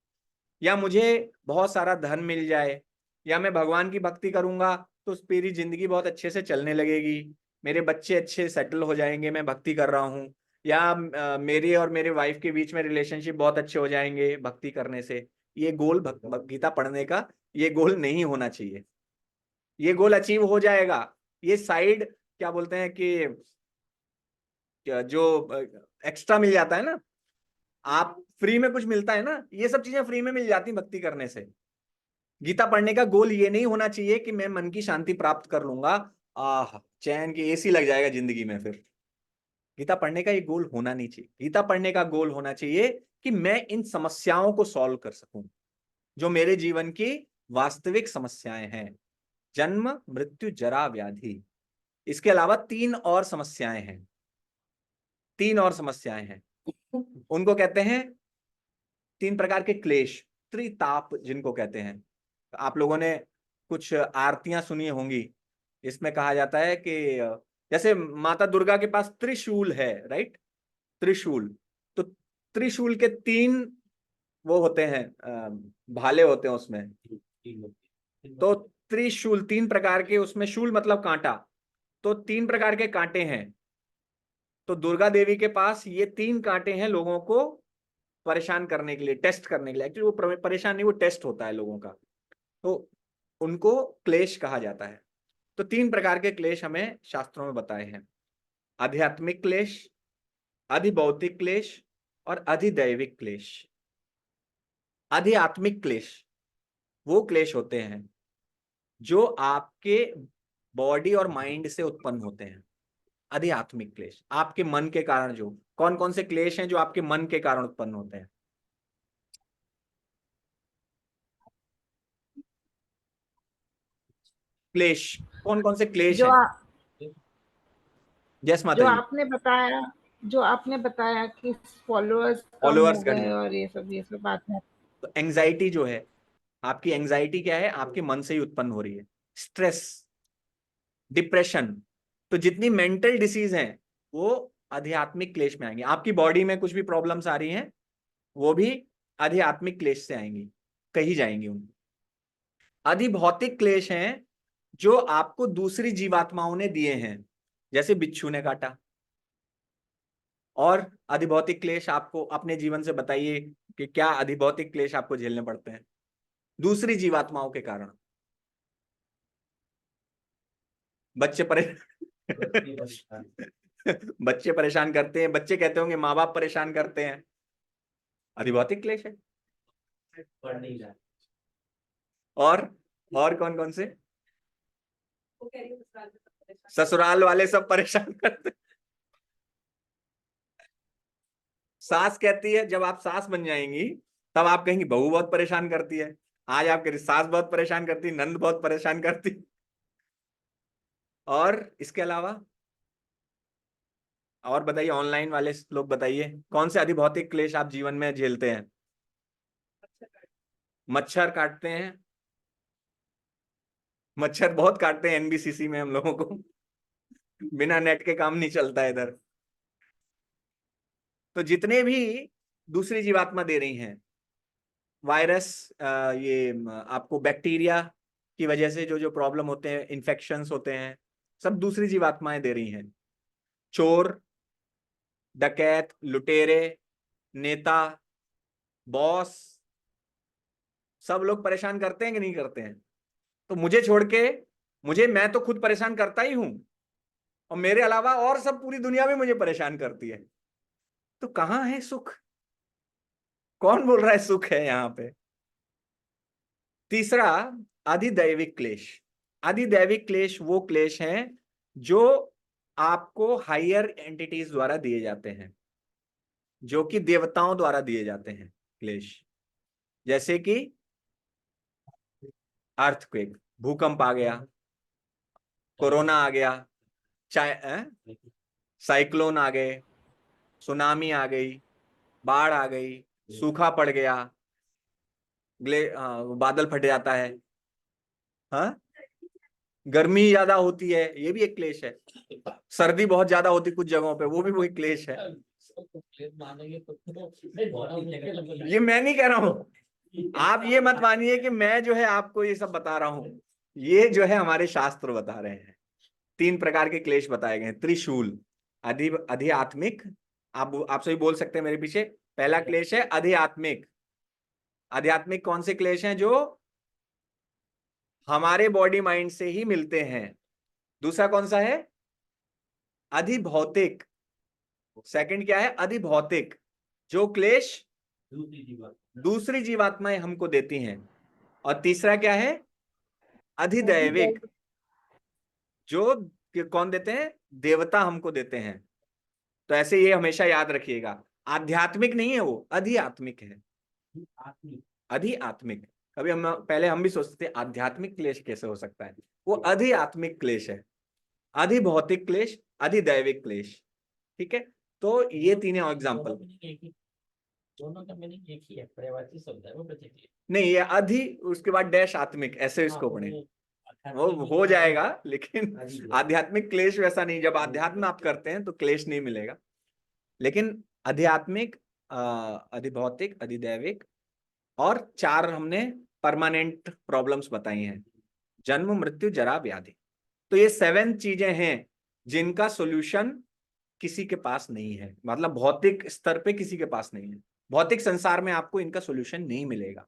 या मुझे बहुत सारा धन मिल जाए, या मैं भगवान की भक्ति करूंगा तो मेरी जिंदगी बहुत अच्छे से चलने लगेगी, मेरे बच्चे अच्छे सेटल हो जाएंगे, मैं भक्ति कर रहा हूँ, या मेरे और मेरे वाइफ के बीच में रिलेशनशिप बहुत अच्छे हो जाएंगे भक्ति करने से। ये गोल गीता पढ़ने का ये गोल नहीं होना चाहिए। ये गोल अचीव हो जाएगा, ये साइड क्या बोलते हैं कि जो एक्स्ट्रा मिल जाता है ना, आप फ्री में कुछ मिलता है ना, ये सब चीजें फ्री में मिल जाती भक्ति करने से। गीता पढ़ने का गोल ये नहीं होना चाहिए कि मैं मन की शांति प्राप्त कर लूंगा, आह चैन की एसी लग जाएगा जिंदगी में। फिर गीता पढ़ने का ये गोल होना नहीं चाहिए। गीता पढ़ने का गोल होना चाहिए कि मैं इन समस्याओं को सॉल्व कर सकूं, जो मेरे जीवन की वास्तविक समस्याएं हैं, जन्म मृत्यु जरा व्याधि। इसके अलावा 3 और समस्याएं हैं, 3 और समस्याएं हैं, उनको कहते हैं 3 प्रकार के क्लेश, त्रिताप जिनको कहते हैं। आप लोगों ने कुछ आरतियां सुनी होंगी, इसमें कहा जाता है कि जैसे माता दुर्गा के पास त्रिशूल है, राइट, त्रिशूल। तो त्रिशूल के 3 वो होते हैं, भाले होते हैं उसमें। तो त्रिशूल 3 प्रकार के, उसमें शूल मतलब कांटा, तो 3 प्रकार के कांटे हैं। तो दुर्गा देवी के पास ये 3 कांटे हैं लोगों को परेशान करने के लिए, टेस्ट करने के लिए। एक्चुअली वो परेशान नहीं, वो टेस्ट होता है लोगों का, तो उनको क्लेश कहा जाता है। तो 3 प्रकार के क्लेश हमें शास्त्रों में बताए हैं, आध्यात्मिक क्लेश, अधिभौतिक क्लेश और अधिदैविक क्लेश। आध्यात्मिक क्लेश वो क्लेश होते हैं जो आपके बॉडी और माइंड से उत्पन्न होते हैं। आध्यात्मिक क्लेश आपके मन के कारण, जो कौन कौन से क्लेश हैं जो आपके मन के कारण उत्पन्न होते हैं? क्लेश, कौन कौन से क्लेश जो हैं? यस माता जो जी। आपने बताया कि फॉलोअर्स कम हो फॉलोअर्स गए घटना, और ये सब बात है। तो एंजाइटी जो है, आपकी एंजाइटी क्या है, आपके मन से ही उत्पन्न हो रही है। स्ट्रेस, डिप्रेशन, तो जितनी मेंटल डिसीज हैं वो आध्यात्मिक क्लेश में आएंगी। आपकी बॉडी में कुछ भी प्रॉब्लम्स आ रही हैं वो भी आध्यात्मिक क्लेश से आएंगी, कही जाएंगी उनको। अधिभौतिक क्लेश हैं जो आपको दूसरी जीवात्माओं ने दिए हैं, जैसे बिच्छू ने काटा। और अधिभौतिक क्लेश आपको अपने जीवन से बताइए कि क्या अधिभौतिक क्लेश आपको झेलने पड़ते हैं दूसरी जीवात्माओं के कारण। बच्चे बच्चे परेशान करते हैं, बच्चे कहते होंगे माँ बाप परेशान करते हैं, अधिभौतिक क्लेश है। पढ़ नहीं रहा। और कौन कौन से? वो कह रही है ससुराल में सब परेशान। ससुराल वाले सब परेशान करते हैं। सास कहती है, जब आप सास बन जाएंगी तब आप कहेंगी बहू बहुत परेशान करती है। आज आप कह रही सास बहुत परेशान करती, नंद बहुत परेशान करती। और इसके अलावा और बताइए, ऑनलाइन वाले लोग बताइए, कौन से अधिभौतिक क्लेश आप जीवन में झेलते हैं? मच्छर काटते हैं, मच्छर बहुत काटते हैं एनबीसीसी में हम लोगों को। बिना नेट के काम नहीं चलता है इधर। तो जितने भी दूसरी जीवात्मा दे रही हैं, वायरस, ये आपको बैक्टीरिया की वजह से जो जो प्रॉब्लम होते हैं, इन्फेक्शंस होते हैं, सब दूसरी जीवात्माएं दे रही हैं। चोर, डकैत, लुटेरे, नेता, बॉस, सब लोग परेशान करते हैं कि नहीं करते हैं? तो मुझे छोड़ के, मैं तो खुद परेशान करता ही हूं, और मेरे अलावा और सब पूरी दुनिया में मुझे परेशान करती है। तो कहां है सुख? कौन बोल रहा है सुख है यहां पे? तीसरा, अधिदैविक क्लेश। अधिदैविक क्लेश वो क्लेश हैं जो आपको हायर एंटिटीज द्वारा दिए जाते हैं, जो कि देवताओं द्वारा दिए जाते हैं क्लेश। जैसे कि अर्थक्वेक, भूकंप आ गया, कोरोना आ गया, साइक्लोन आ गए, सुनामी आ गई, बाढ़ आ गई, सूखा पड़ गया, बादल फट जाता है, हाँ, गर्मी ज्यादा होती है, ये भी एक क्लेश है। सर्दी बहुत ज्यादा होती कुछ जगहों पे, वो भी वही क्लेश है। मानेंगे तो ये मैं नहीं कह रहा हूं, आप ये मत मानिए कि मैं जो है आपको ये सब बता रहा हूं, ये जो है हमारे शास्त्र बता रहे हैं। 3 प्रकार के क्लेश बताए गए हैं। त्रिशूल, अधिआत्मिक, आप सभी बोल सकते हैं मेरे पीछे। पहला क्लेश है अधिआत्मिक। आध्यात्मिक कौन से क्लेश हैं? जो हमारे बॉडी माइंड से ही मिलते हैं। दूसरा कौन सा है? अधिभौतिक। सेकंड क्या है? अधिभौतिक, जो क्लेश दूसरी जीवात्माएं हमको देती हैं। और तीसरा क्या है? अधिदैविक, जो कौन देते हैं? देवता हमको देते हैं। तो ऐसे ये हमेशा याद रखिएगा, आध्यात्मिक नहीं है वो, अधिआत्मिक है। अधिआत्मिक। कभी पहले हम भी सोचते थे आध्यात्मिक क्लेश कैसे हो सकता है, वो अधिआत्मिक क्लेश है। अधिभौतिक क्लेश, अधिदैविक क्लेश। ठीक है, तो ये तीनों एग्जाम्पल। दोनों का मीनिंग एक ही है, पर्यायवाची शब्द है वो, प्रतीक नहीं, ये अधि उसके बाद डैश आत्मिक, ऐसे इसको पढ़े, वो हो जाएगा। लेकिन आध्यात्मिक क्लेश वैसा नहीं, जब आध्यात्म आप करते हैं तो क्लेश नहीं मिलेगा। लेकिन आध्यात्मिक, अधिभौतिक, अधिदैविक, और 4 हमने परमानेंट प्रॉब्लम्स बताई हैं, जन्म, मृत्यु, जरा, व्याधि। तो ये 7 चीजें हैं जिनका सॉल्यूशन किसी के पास नहीं है, मतलब भौतिक स्तर पे किसी के पास नहीं है। भौतिक संसार में आपको इनका सॉल्यूशन नहीं मिलेगा।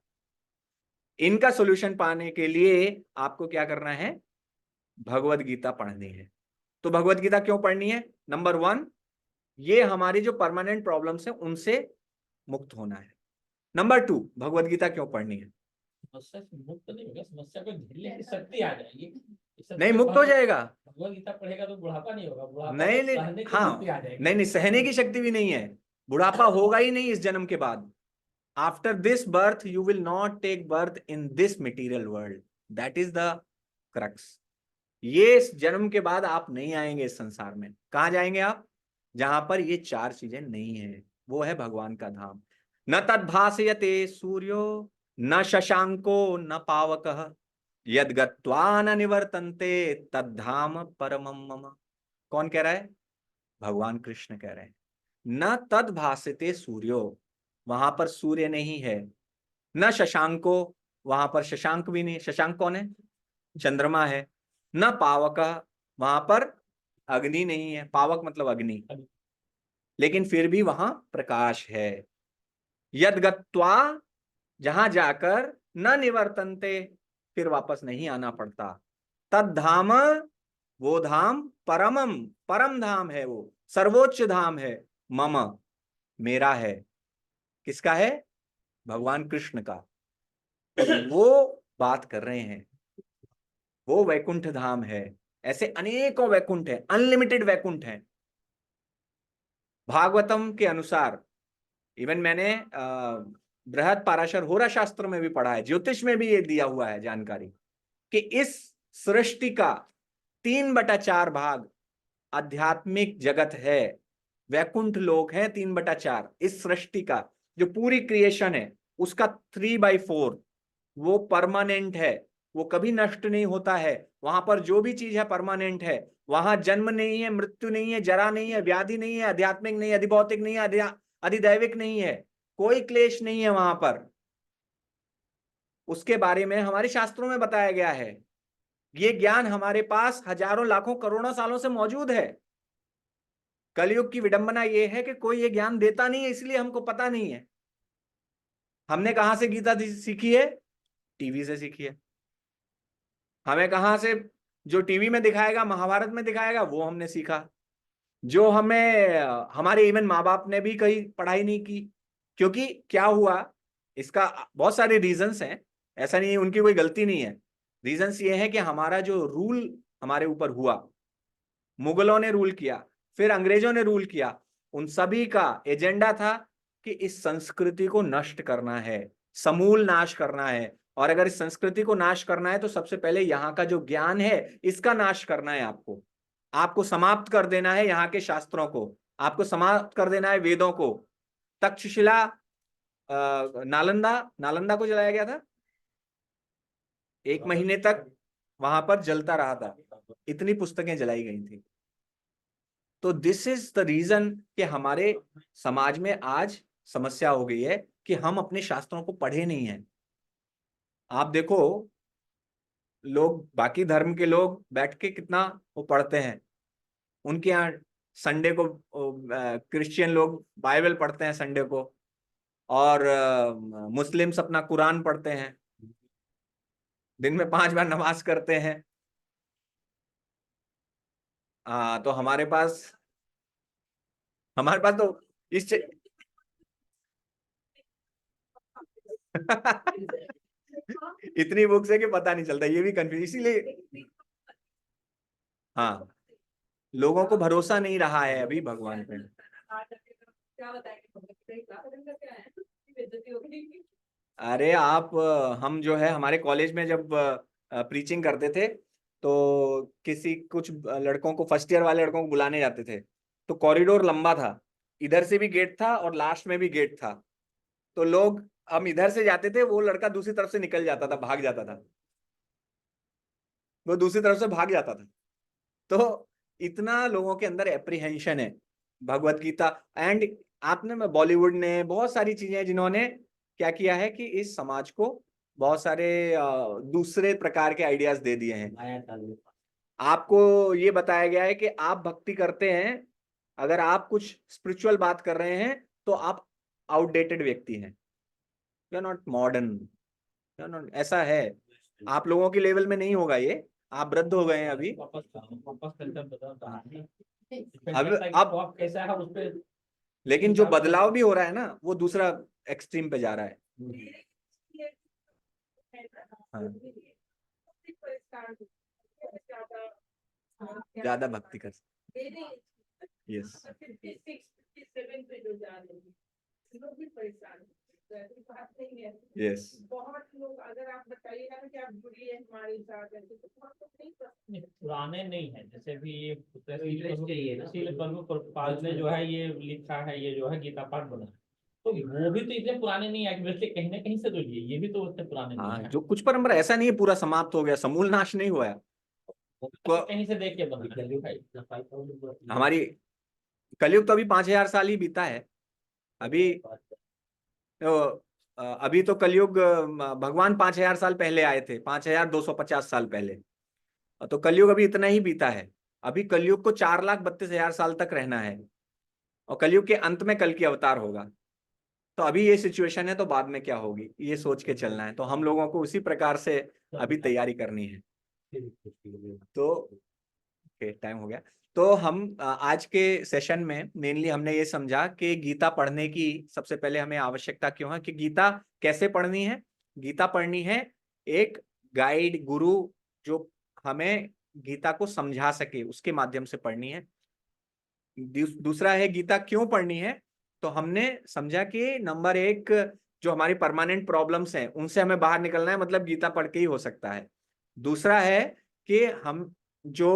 इनका सॉल्यूशन पाने के लिए आपको क्या करना है? भगवत गीता पढ़नी है। तो भगवत गीता क्यों पढ़नी है? नंबर 1, ये हमारी जो परमानेंट प्रॉब्लम्स है उनसे मुक्त होना है। नंबर 2, भगवत गीता क्यों पढ़नी है? समस्या से मुक्त नहीं होगा, समस्या को झेलने की शक्ति आ जाएगी। नहीं, मुक्त हो जाएगा। भगवत गीता पढ़ेगा तो बुढ़ापा नहीं होगा, बुढ़ापा नहीं नहीं, सहने की हाँ, शक्ति आ जाएगी। नहीं, सहने की शक्ति भी नहीं है। बुढ़ापा होगा ही नहीं इस जन्म के बाद। After this birth you will not take birth in this material world, that is the crux. ये इस जन्म के बाद आप नहीं आएंगे इस संसार में। कहां जाएंगे आप? जहां पर ये 4 चीजें नहीं है, वो है भगवान का धाम। न तद्भासयते सूर्यो न शशांको न पावकः यद गत्वा न निवर्तन्ते तद्धाम परमं मम। कौन कह रहा है? भगवान कृष्ण कह रहे हैं। न तद्भासते सूर्यो, वहां पर सूर्य नहीं है। न शशांको, वहां पर शशांक भी नहीं। शशांक कौन है? चंद्रमा है। न पावक, वहां पर अग्नि नहीं है, पावक मतलब अग्नि, लेकिन फिर भी वहां प्रकाश है। यद गत्वा, जहां जाकर न निवर्तन्ते, फिर वापस नहीं आना पड़ता। तद धाम, वो धाम, परमम, परम धाम है, वो सर्वोच्च धाम है, मम, मेरा है। किसका है? भगवान कृष्ण का। वो बात कर रहे हैं, वो वैकुंठ धाम है। ऐसे अनेकों वैकुंठ हैं, अनलिमिटेड वैकुंठ हैं। भागवतम के अनुसार, इवन मैंने बृहद पाराशर होरा शास्त्र में भी पढ़ा है, ज्योतिष में भी ये दिया हुआ है जानकारी, कि इस सृष्टि का 3/4 भाग आध्यात्मिक जगत है, वैकुंठ लोक है 3/4। इस सृष्टि का जो पूरी क्रिएशन है उसका 3/4 वो परमानेंट है, वो कभी नष्ट नहीं होता है। वहां पर जो भी चीज है परमानेंट है। वहां जन्म नहीं है, मृत्यु नहीं है, जरा नहीं है, व्याधि नहीं है, आध्यात्मिक नहीं है, अधिभौतिक नहीं है, अधिदैविक नहीं है, कोई क्लेश नहीं है वहां पर। उसके बारे में हमारे शास्त्रों में बताया गया है। ये ज्ञान हमारे पास हजारों लाखों करोड़ों सालों से मौजूद है। कलयुग की विडंबना यह है कि कोई ये ज्ञान देता नहीं है, इसलिए हमको पता नहीं है। हमने कहां से गीता सीखी है? टीवी से सीखी है। हमें कहां से, जो टीवी में दिखाएगा, महाभारत में दिखाएगा, वो हमने सीखा। जो हमें, हमारे इवन माँ बाप ने भी कहीं पढ़ाई नहीं की। क्योंकि क्या हुआ, इसका बहुत सारे रीजंस हैं, ऐसा नहीं है, उनकी कोई गलती नहीं है। रीजंस ये है कि हमारा जो रूल हमारे ऊपर हुआ, मुगलों ने रूल किया, फिर अंग्रेजों ने रूल किया, उन सभी का एजेंडा था कि इस संस्कृति को नष्ट करना है, समूल नाश करना है। और अगर इस संस्कृति को नाश करना है तो सबसे पहले यहाँ का जो ज्ञान है इसका नाश करना है। आपको आपको समाप्त कर देना है यहाँ के शास्त्रों को, आपको समाप्त कर देना है वेदों को। तक्षशिला, नालंदा, नालंदा को जलाया गया था, 1 महीने तक वहां पर जलता रहा था, इतनी पुस्तकें जलाई गई थी। तो दिस इज द रीजन कि हमारे समाज में आज समस्या हो गई है कि हम अपने शास्त्रों को पढ़े नहीं हैं। आप देखो, लोग, बाकी धर्म के लोग बैठ के कितना वो पढ़ते हैं। उनके यहाँ संडे को क्रिश्चियन लोग बाइबल पढ़ते हैं संडे को, और मुस्लिम्स अपना कुरान पढ़ते हैं, दिन में 5 बार नमाज करते हैं। तो हमारे पास तो इस इतनी बुक्स है कि पता नहीं चलता, ये भी कंफ्यूज, इसीलिए हाँ, लोगों को भरोसा नहीं रहा है अभी भगवान पे। अरे आप, हम जो है हमारे कॉलेज में जब प्रीचिंग करते थे, तो कुछ लड़कों को, फर्स्ट ईयर वाले लड़कों को बुलाने जाते थे, तो कॉरिडोर लंबा था, इधर से भी गेट था और लास्ट में भी गेट था। तो लोग, हम इधर से जाते थे, वो लड़का दूसरी तरफ से निकल जाता था, भाग जाता था, वो दूसरी तरफ से भाग जाता था। तो इतना लोगों के अंदर एप्रीहेंशन है भगवत गीता। एंड आपने, बॉलीवुड ने बहुत सारी चीजें जिन्होंने क्या किया है कि इस समाज को बहुत सारे दूसरे प्रकार के आइडियाज दे दिए हैं। आपको ये बताया गया है कि आप भक्ति करते हैं, अगर आप कुछ स्पिरिचुअल बात कर रहे हैं तो आप आउटडेटेड व्यक्ति हैं, you are not modern, you are not, ऐसा है। आप लोगों के लेवल में नहीं होगा ये, आप वृद्ध हो गए हैं अभी। अब कैसा है उस पे, लेकिन जो बदलाव भी हो रहा है ना, वो दूसरा एक्सट्रीम पे जा रहा है। हाँ, ज्यादा भक्ति कर, यस, यस। बहुत लोग, अगर आप बताइएगा ना कि आप जुड़िए हमारे साथ, ऐसे तो बहुत लोग नहीं करते। पुराने नहीं है, जैसे भी ये शील प्रभुपाद ने जो है ये लिखा है, ये जो है गीता पाठ बना है, तो वो भी तो इतने पुराने नहीं है, वैसे कहीं ना कहीं से तो ये भी तो उतने पुराने नहीं हाँ, है। जो कुछ परंपरा ऐसा नहीं है पूरा समाप्त हो गया, समूल नाश नहीं हुआ है। तो कहीं से देख के बना हमारी कलयुग तो अभी 5000 साल ही बीता है। अभी तो अभी तो कलयुग, भगवान 5000 साल पहले आए थे, 5250 साल पहले। तो कलयुग अभी इतना ही बीता है, अभी कलयुग को 4,32,000 साल तक रहना है, और कलयुग के अंत में कल की अवतार होगा। तो अभी ये सिचुएशन है, तो बाद में क्या होगी ये सोच के चलना है। तो हम लोगों को उसी प्रकार से अभी तैयारी करनी है। तो ओके, टाइम हो गया। तो हम आज के सेशन में मेनली हमने ये समझा कि गीता पढ़ने की सबसे पहले हमें आवश्यकता क्यों है, कि गीता कैसे पढ़नी है। गीता पढ़नी है एक गाइड, गुरु जो हमें गीता को समझा सके, उसके माध्यम से पढ़नी है। दूसरा है गीता क्यों पढ़नी है, तो हमने समझा कि नंबर 1, जो हमारी परमानेंट प्रॉब्लम्स हैं उनसे हमें बाहर निकलना है, मतलब गीता पढ़ के ही हो सकता है। दूसरा है कि हम जो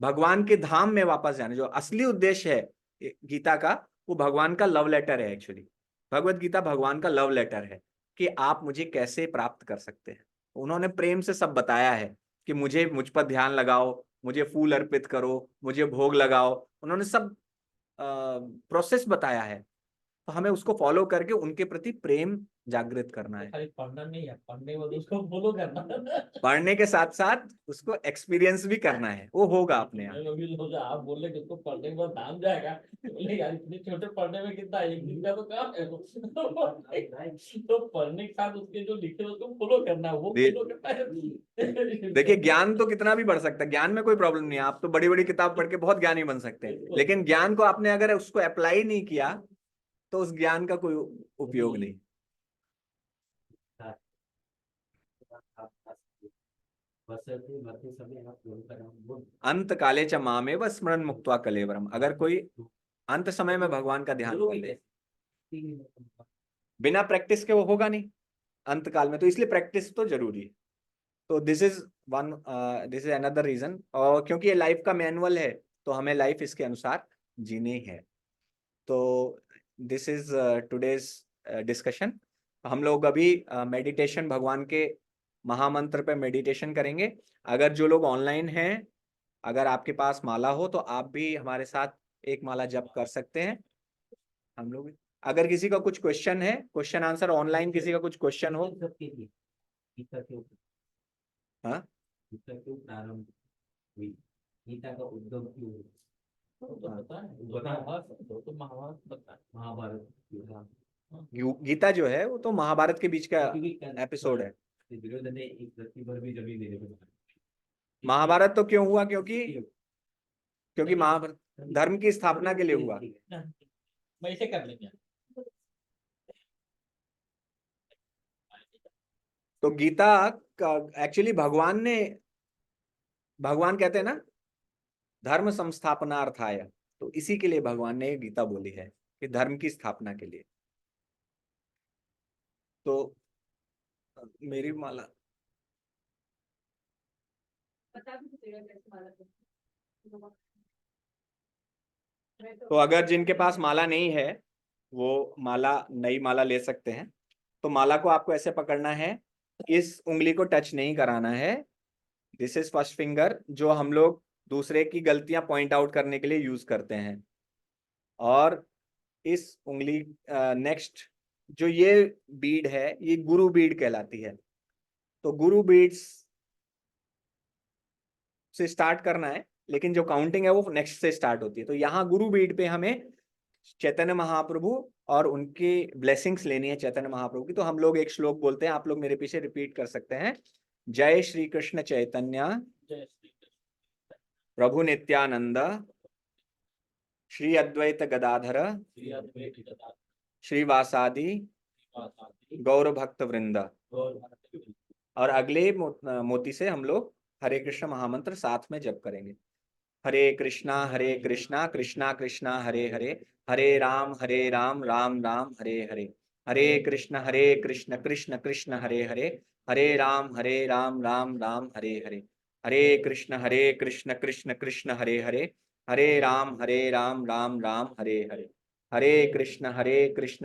भगवान के धाम में वापस जाने, जो असली उद्देश्य है गीता का, वो भगवान का लव लेटर है। एक्चुअली भगवत गीता भगवान का लव लेटर है कि आप मुझे कैसे प्राप्त कर सकते हैं। उन्होंने प्रेम से सब बताया है कि मुझ पर ध्यान लगाओ, मुझे फूल अर्पित करो, मुझे भोग लगाओ। उन्होंने सब प्रोसेस बताया है, तो हमें उसको फॉलो करके उनके प्रति प्रेम जागृत करना है। खाली पढ़ना नहीं है, पढ़ने के बाद उसको फॉलो करना। पढ़ने के साथ साथ उसको एक्सपीरियंस भी करना है, वो होगा अपने आप। मैं अभी सोचा आप बोल रहे कि उसको पढ़ने के बाद दाम जाएगा, बोले यार इतने छोटे पढ़ने में कितना, एक दिन का तो काम है। तो पढ़ने के साथ उसके जो लिखे उसको फॉलो करना है, वो फॉलो करना है। देखिए ज्ञान तो कितना भी बढ़ सकता है, ज्ञान में कोई प्रॉब्लम नहीं है। आप तो बड़ी बड़ी किताब पढ़ के बहुत ज्ञानी बन सकते हैं, लेकिन ज्ञान को आपने अगर उसको अप्लाई नहीं किया तो उस ज्ञान का कोई उपयोग नहीं। अंत काले च मामेव स्मरण मुक्त्वा कलेवरम। अगर कोई अंत समय में भगवान का ध्यान कर ले, बिना प्रैक्टिस के वो होगा नहीं अंत काल में, तो इसलिए प्रैक्टिस तो जरूरी है। तो दिस इज अनदर रीजन। और क्योंकि ये लाइफ का मैनुअल है, तो हमें लाइफ इसके अनुसार जीनी है। तो दिस इज टुडेज डिस्कशन। हम लोग अभी मेडिटेशन, भगवान के महामंत्र पे मेडिटेशन करेंगे। अगर जो लोग ऑनलाइन हैं, अगर आपके पास माला हो तो आप भी हमारे साथ एक माला जप कर सकते हैं। हम लोग, अगर किसी का कुछ क्वेश्चन है, क्वेश्चन आंसर ऑनलाइन, किसी का कुछ क्वेश्चन हो। हाँ, प्रारंभ हुई, गीता का उद्गम क्यों हुआ? तो पता है, तो महाभारत पता है, महाभारत। गीता जो है वो तो महाभारत के बीच का एपिसोड है। दुर्योधन ने एक व्यक्ति पर भी जमीन देने को कहा। महाभारत तो क्यों हुआ, क्योंकि महाभारत धर्म की स्थापना के लिए हुआ। मैं इसे कर लेंगे। तो गीता का एक्चुअली भगवान कहते हैं ना, धर्म संस्थापनार्थाय, तो इसी के लिए भगवान ने गीता बोली है कि धर्म की स्थापना के लिए। तो मेरी माला, पता भी चलेगा कैसे माला करते। तो अगर जिनके पास माला नहीं है वो माला, नई माला ले सकते हैं। तो माला को आपको ऐसे पकड़ना है, इस उंगली को टच नहीं कराना है। दिस इज फर्स्ट फिंगर, जो हम लोग दूसरे की गलतियां पॉइंट आउट करने के लिए यूज करते हैं। और इस उंगली, नेक्स्ट जो ये बीड है, ये गुरु बीड कहलाती है। तो गुरु बीड्स से स्टार्ट करना है, लेकिन जो काउंटिंग है वो नेक्स्ट से स्टार्ट होती है। तो यहाँ गुरु बीड पे हमें चैतन्य महाप्रभु और उनकी ब्लेसिंग्स लेनी है, चैतन्य महाप्रभु की। तो हम लोग एक श्लोक बोलते हैं, आप लोग मेरे पीछे रिपीट कर सकते हैं। जय श्री कृष्ण चैतन्य प्रभु नित्यानंद श्री अद्वैत गदाधर श्रीवासादि गौर भक्त वृंद। और अगले मोती से हम लोग हरे कृष्ण महामंत्र साथ में जप करेंगे। हरे कृष्णा कृष्णा कृष्णा हरे हरे, हरे राम राम राम हरे हरे, हरे कृष्ण कृष्ण कृष्ण हरे हरे, हरे राम राम राम हरे हरे, हरे कृष्ण कृष्ण कृष्ण हरे हरे, हरे राम राम राम हरे हरे, हरे कृष्ण कृष्ण